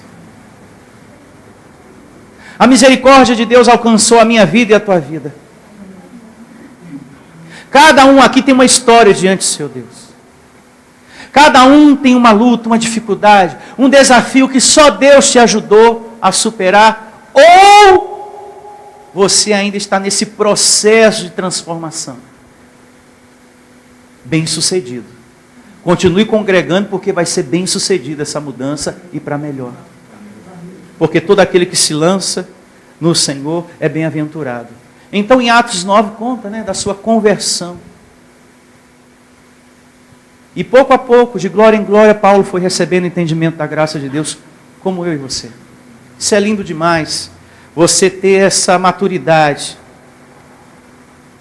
A misericórdia de Deus alcançou a minha vida e a tua vida. Cada um aqui tem uma história diante do seu Deus. Cada um tem uma luta, uma dificuldade, um desafio que só Deus te ajudou a superar, ou você ainda está nesse processo de transformação. Bem-sucedido. Continue congregando, porque vai ser bem-sucedida essa mudança e para melhor. Porque todo aquele que se lança no Senhor é bem-aventurado. Então em Atos 9 conta, da sua conversão. E pouco a pouco, de glória em glória, Paulo foi recebendo entendimento da graça de Deus, como eu e você. Isso é lindo demais, você ter essa maturidade.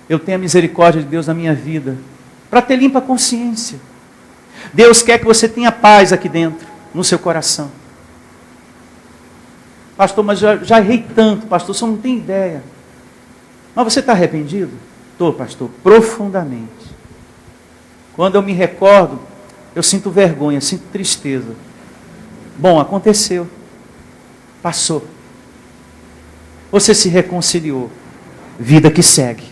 Eu tenho a misericórdia de Deus na minha vida, para ter limpa consciência. Deus quer que você tenha paz aqui dentro, no seu coração. Pastor, mas já errei tanto, pastor, você não tem ideia. Mas você está arrependido? Estou, pastor, profundamente. Quando eu me recordo, eu sinto vergonha, sinto tristeza. Bom, aconteceu. Passou. Você se reconciliou. Vida que segue.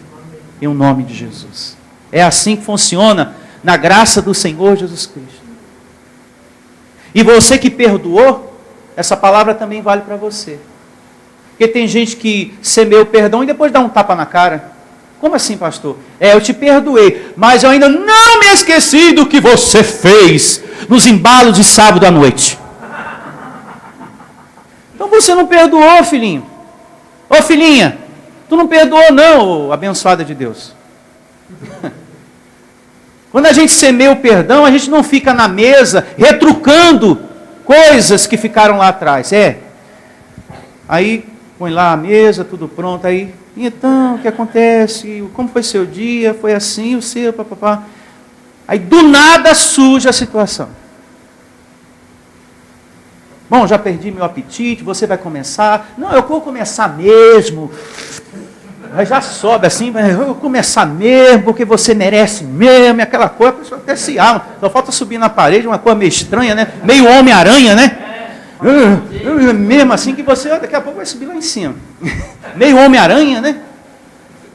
Em nome de Jesus. É assim que funciona na graça do Senhor Jesus Cristo. E você que perdoou, essa palavra também vale para você. Porque tem gente que semeia o perdão e depois dá um tapa na cara. Como assim, pastor? Eu te perdoei, mas eu ainda não me esqueci do que você fez nos embalos de sábado à noite. Então você não perdoou, filhinho. Ô filhinha, tu não perdoou não, abençoada de Deus. Quando a gente semeia o perdão, a gente não fica na mesa retrucando coisas que ficaram lá atrás. Aí põe lá a mesa, tudo pronto, aí, então, o que acontece? Como foi seu dia? Foi assim, o seu, papapá. Aí do nada surge a situação. Bom, já perdi meu apetite, você vai começar. Não, eu vou começar mesmo. Aí já sobe assim, eu vou começar mesmo, porque você merece mesmo, e aquela coisa, a pessoa até se arma. Só falta subir na parede, uma coisa meio estranha, né? Meio Homem-Aranha, né? Mesmo assim que você, daqui a pouco vai subir lá em cima. Meio Homem-Aranha, né?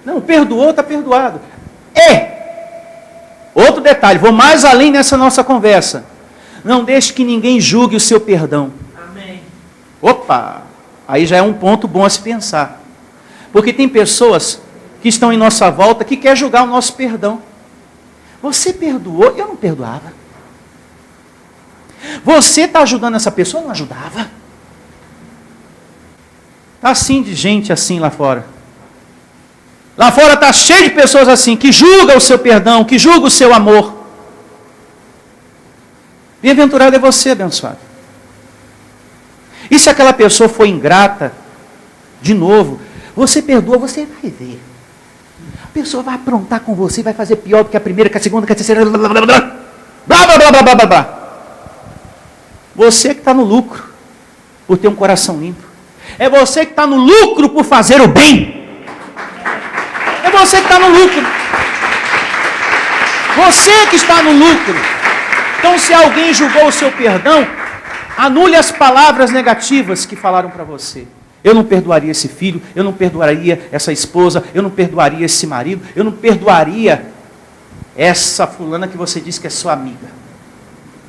Não, perdoou, está perdoado. Outro detalhe, vou mais além nessa nossa conversa. Não deixe que ninguém julgue o seu perdão. Amém. Opa! Aí já é um ponto bom a se pensar. Porque tem pessoas que estão em nossa volta que querem julgar o nosso perdão. Você perdoou? Eu não perdoava. Você está ajudando essa pessoa? Eu não ajudava. Está assim de gente assim lá fora. Lá fora está cheio de pessoas assim, que julgam o seu perdão, que julgam o seu amor. Bem-aventurado é você, abençoado. E se aquela pessoa foi ingrata, de novo, você perdoa, você vai ver. A pessoa vai aprontar com você, vai fazer pior do que a primeira, que a segunda, que a terceira, blá, blá, blá, blá, blá, blá, blá, blá, blá, blá. Você que está no lucro, por ter um coração limpo. É você que está no lucro por fazer o bem. É você que está no lucro. Você que está no lucro. Então, se alguém julgou o seu perdão, anule as palavras negativas que falaram para você. Eu não perdoaria esse filho, eu não perdoaria essa esposa, eu não perdoaria esse marido, eu não perdoaria essa fulana que você disse que é sua amiga.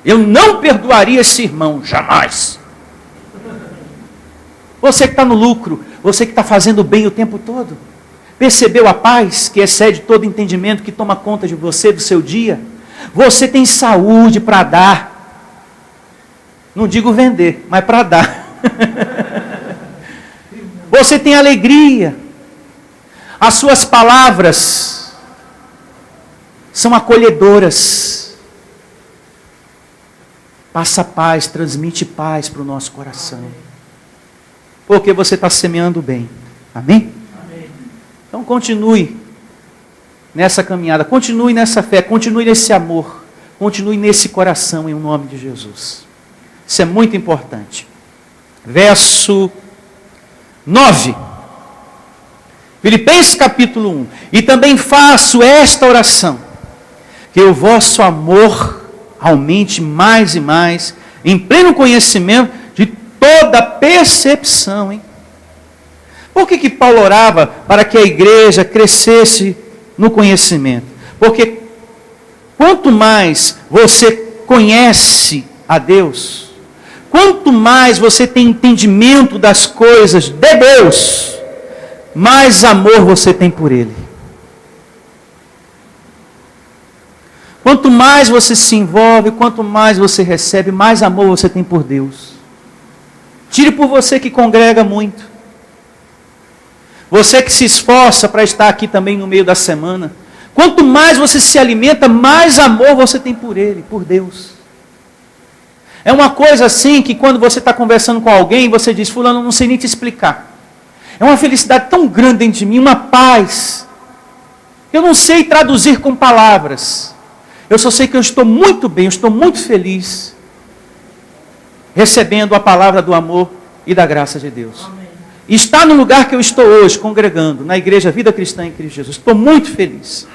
Eu não perdoaria esse irmão, jamais. Você que está no lucro, você que está fazendo bem o tempo todo, percebeu a paz que excede todo entendimento, que toma conta de você, do seu dia? Você tem saúde para dar. Não digo vender, mas para dar. Você tem alegria. As suas palavras são acolhedoras. Passa paz, transmite paz para o nosso coração. Porque você está semeando bem. Amém? Amém. Então continue nessa caminhada, continue nessa fé, continue nesse amor, continue nesse coração em nome de Jesus. Isso é muito importante. Verso 9. Filipenses capítulo 1. E também faço esta oração, que o vosso amor aumente mais e mais, em pleno conhecimento de toda percepção. Hein? Por que Paulo orava para que a igreja crescesse no conhecimento? Porque quanto mais você conhece a Deus, quanto mais você tem entendimento das coisas de Deus, mais amor você tem por Ele. Quanto mais você se envolve, quanto mais você recebe, mais amor você tem por Deus. Tire por você que congrega muito. Você que se esforça para estar aqui também no meio da semana. Quanto mais você se alimenta, mais amor você tem por Ele, por Deus. É uma coisa assim que quando você está conversando com alguém, você diz, fulano, não sei nem te explicar. É uma felicidade tão grande dentro de mim, uma paz. Eu não sei traduzir com palavras. Eu só sei que eu estou muito bem, eu estou muito feliz, recebendo a palavra do amor e da graça de Deus. Amém. Está no lugar que eu estou hoje, congregando, na igreja Vida Cristã em Cristo Jesus. Estou muito feliz.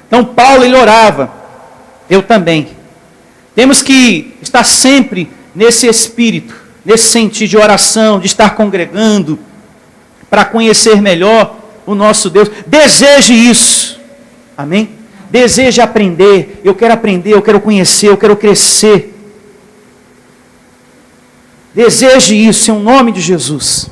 Então Paulo, ele orava, eu também. Temos que estar sempre nesse espírito, nesse sentido de oração, de estar congregando, para conhecer melhor o nosso Deus. Deseje isso, amém? Deseje aprender, eu quero conhecer, eu quero crescer. Deseje isso em nome de Jesus.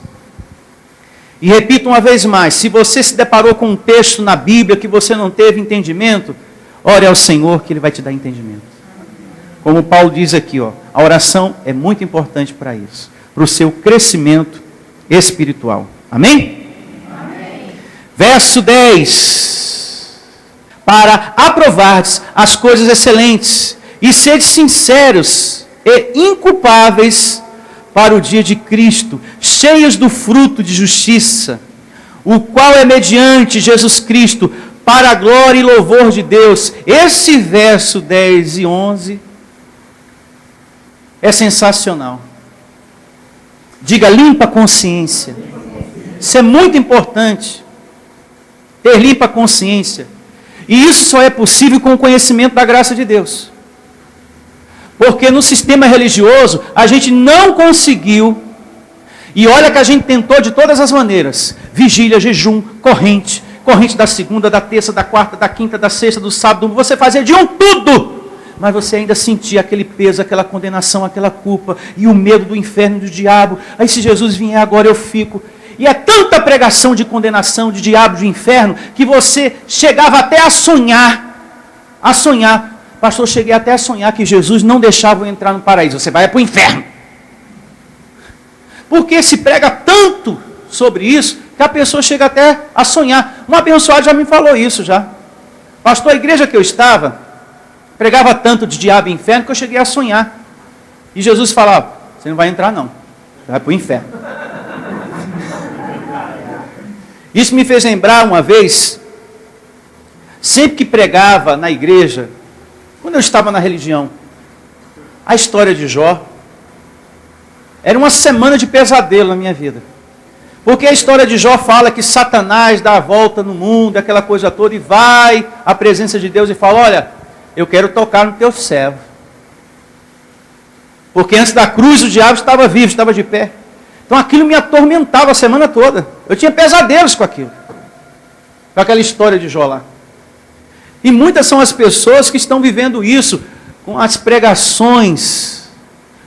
E repito uma vez mais, se você se deparou com um texto na Bíblia que você não teve entendimento, ore ao Senhor que Ele vai te dar entendimento. Como Paulo diz aqui, a oração é muito importante para isso, para o seu crescimento espiritual. Amém? Amém. Verso 10. Para aprovardes as coisas excelentes e sedes sinceros e inculpáveis para o dia de Cristo, cheios do fruto de justiça, o qual é mediante Jesus Cristo, para a glória e louvor de Deus. Esse verso 10 e 11 é sensacional. Diga, limpa consciência. Isso é muito importante. Ter limpa consciência. E isso só é possível com o conhecimento da graça de Deus. Porque no sistema religioso, a gente não conseguiu, e olha que a gente tentou de todas as maneiras, vigília, jejum, corrente da segunda, da terça, da quarta, da quinta, da sexta, do sábado, você fazia de tudo, mas você ainda sentia aquele peso, aquela condenação, aquela culpa, e o medo do inferno e do diabo. Aí se Jesus vier agora eu fico. E é tanta pregação de condenação, de diabo, de inferno, que você chegava até a sonhar. Pastor, cheguei até a sonhar que Jesus não deixava eu entrar no paraíso. Você vai para o inferno. Porque se prega tanto sobre isso, que a pessoa chega até a sonhar. Um abençoado já me falou isso já. Pastor, a igreja que eu estava, pregava tanto de diabo e inferno, que eu cheguei a sonhar. E Jesus falava, você não vai entrar não. Você vai para o inferno. Isso me fez lembrar uma vez, sempre que pregava na igreja, quando eu estava na religião, a história de Jó, era uma semana de pesadelo na minha vida. Porque a história de Jó fala que Satanás dá a volta no mundo, aquela coisa toda, e vai à presença de Deus e fala, olha, eu quero tocar no teu servo. Porque antes da cruz o diabo estava vivo, estava de pé. Então aquilo me atormentava a semana toda. Eu tinha pesadelos com aquilo. Com aquela história de Jó lá. E muitas são as pessoas que estão vivendo isso com as pregações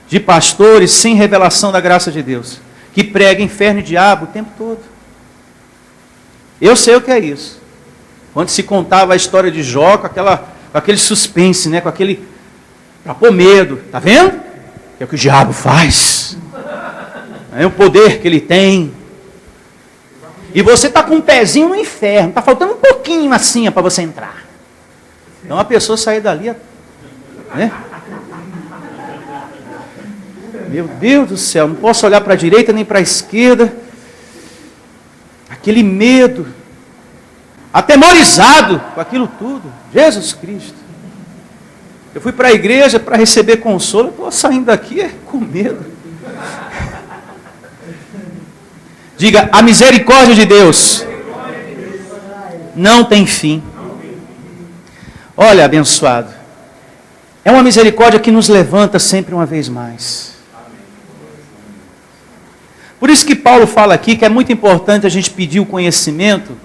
de pastores sem revelação da graça de Deus, que pregam inferno e diabo o tempo todo. Eu sei o que é isso. Quando se contava a história de Jó, com aquele suspense, né? Com aquele, para pôr medo. Está vendo? É o que o diabo faz. É o poder que ele tem. E você está com um pezinho no inferno. Está faltando um pouquinho assim para você entrar. Então a pessoa sair dali, né? Meu Deus do céu, não posso olhar para a direita nem para a esquerda. Aquele medo, atemorizado com aquilo tudo. Jesus Cristo. Eu fui para a igreja para receber consolo, estou saindo daqui com medo. Diga, a misericórdia de Deus não tem fim. Olha, abençoado, é uma misericórdia que nos levanta sempre uma vez mais. Por isso que Paulo fala aqui que é muito importante a gente pedir o conhecimento,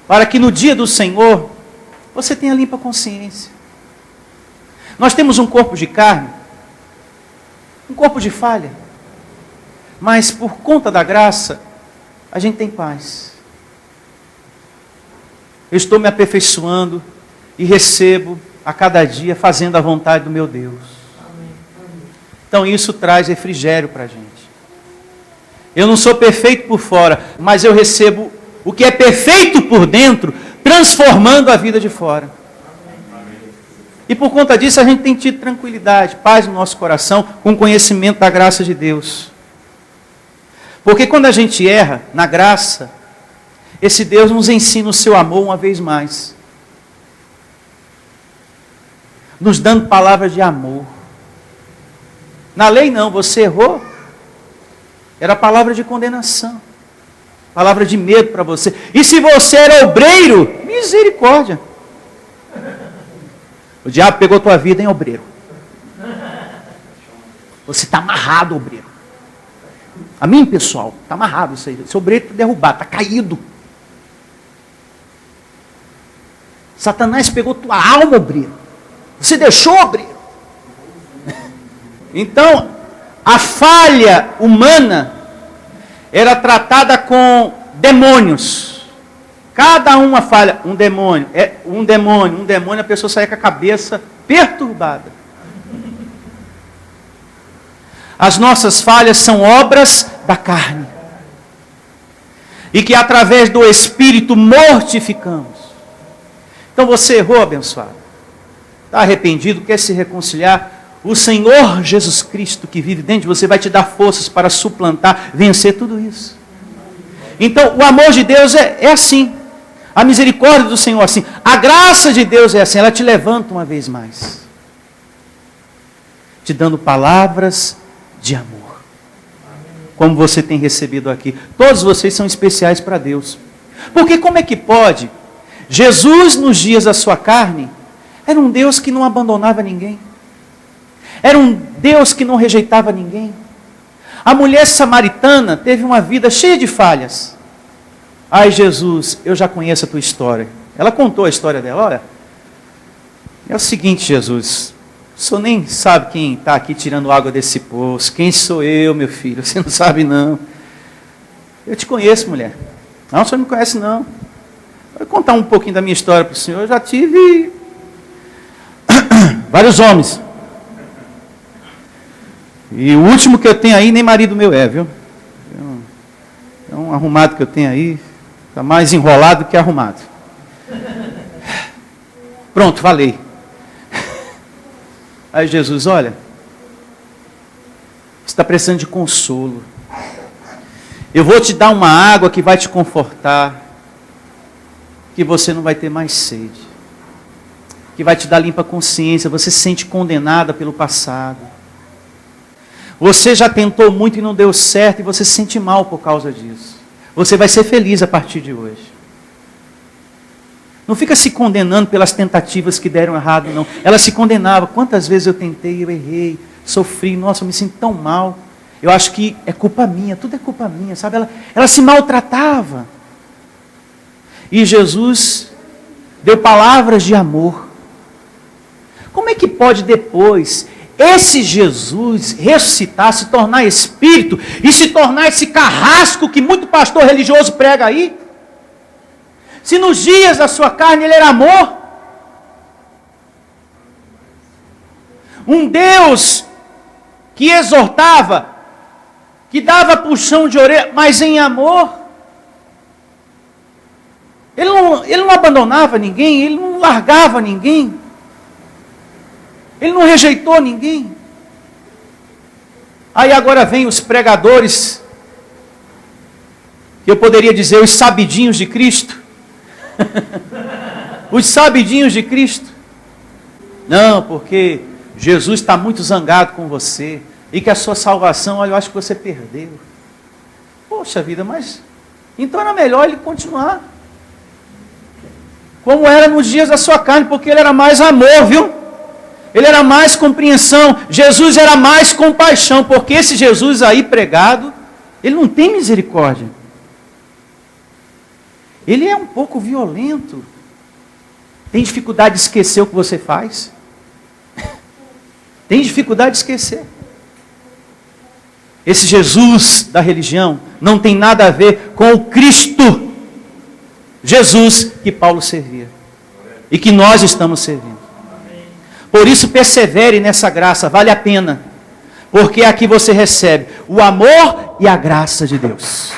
para que no dia do Senhor, você tenha limpa consciência. Nós temos um corpo de carne, um corpo de falha, mas por conta da graça, a gente tem paz. Eu estou me aperfeiçoando e recebo a cada dia fazendo a vontade do meu Deus. Então isso traz refrigério para a gente. Eu não sou perfeito por fora, mas eu recebo o que é perfeito por dentro, transformando a vida de fora. E por conta disso a gente tem tido tranquilidade, paz no nosso coração, com conhecimento da graça de Deus. Porque quando a gente erra na graça, esse Deus nos ensina o seu amor uma vez mais. Nos dando palavras de amor. Na lei não, você errou. Era palavra de condenação. Palavra de medo para você. E se você era obreiro, misericórdia. O diabo pegou tua vida em obreiro. Você está amarrado, obreiro. A mim, pessoal, está amarrado isso aí. Seu obreiro está derrubado, está caído. Satanás pegou tua alma, obreiro. Você deixou, obreiro. Então, a falha humana era tratada com demônios. Cada uma falha, um demônio, a pessoa saia com a cabeça perturbada. As nossas falhas são obras da carne. E que através do Espírito mortificamos. Então você errou, abençoado. Está arrependido, quer se reconciliar? O Senhor Jesus Cristo que vive dentro de você vai te dar forças para suplantar, vencer tudo isso. Então o amor de Deus é assim. A misericórdia do Senhor é assim. A graça de Deus é assim. Ela te levanta uma vez mais. Te dando palavras de amor. Como você tem recebido aqui. Todos vocês são especiais para Deus. Porque como é que pode? Jesus nos dias da sua carne era um Deus que não abandonava ninguém. Era um Deus que não rejeitava ninguém. A mulher samaritana teve uma vida cheia de falhas. Ai, Jesus, eu já conheço a tua história. Ela contou a história dela. Olha, é o seguinte, Jesus, o senhor nem sabe quem está aqui tirando água desse poço. Quem sou eu, meu filho? Você não sabe, não. Eu te conheço, mulher. Não, o senhor não me conhece, não. Vou contar um pouquinho da minha história para o senhor. Eu já tive vários homens. E o último que eu tenho aí, nem marido meu é, viu? É um arrumado que eu tenho aí. Está mais enrolado que arrumado. Pronto, falei. Aí Jesus, olha, você está precisando de consolo. Eu vou te dar uma água que vai te confortar, que você não vai ter mais sede, que vai te dar limpa consciência. Você se sente condenada pelo passado. Você já tentou muito e não deu certo e você se sente mal por causa disso. Você vai ser feliz a partir de hoje. Não fica se condenando pelas tentativas que deram errado, não. Ela se condenava. Quantas vezes eu tentei, eu errei, sofri, nossa, eu me sinto tão mal. Eu acho que é culpa minha, tudo é culpa minha, sabe? Ela se maltratava. E Jesus deu palavras de amor. Como é que pode depois esse Jesus ressuscitar, se tornar espírito e se tornar esse carrasco que muito pastor religioso prega aí? Se nos dias da sua carne ele era amor, um Deus que exortava, que dava puxão de orelha, mas em amor. Ele não abandonava ninguém, ele não largava ninguém. Ele não rejeitou ninguém. Aí agora vem os pregadores, que eu poderia dizer os sabidinhos de Cristo. Os sabidinhos de Cristo. Não, porque Jesus está muito zangado com você. E que a sua salvação, olha, eu acho que você perdeu. Poxa vida, mas então era melhor ele continuar como era nos dias da sua carne, porque ele era mais amor, viu? Ele era mais compreensão. Jesus era mais compaixão, porque esse Jesus aí pregado, ele não tem misericórdia. Ele é um pouco violento. Tem dificuldade de esquecer o que você faz? Tem dificuldade de esquecer. Esse Jesus da religião não tem nada a ver com o Cristo Jesus que Paulo servia e que nós estamos servindo. Por isso persevere nessa graça, vale a pena, porque aqui você recebe o amor e a graça de Deus.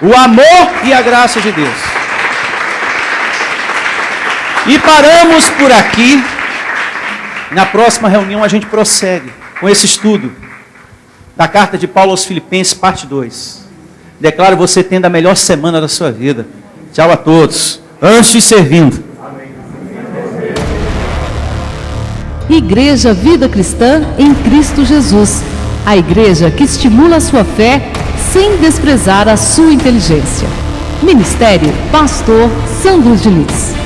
O amor e a graça de Deus. E paramos por aqui. Na próxima reunião a gente prossegue com esse estudo da carta de Paulo aos Filipenses, parte 2. Declaro você tendo a melhor semana da sua vida. Tchau a todos. Antes servindo. Igreja Vida Cristã em Cristo Jesus. A igreja que estimula a sua fé sem desprezar a sua inteligência. Ministério Pastor Sandro Diniz.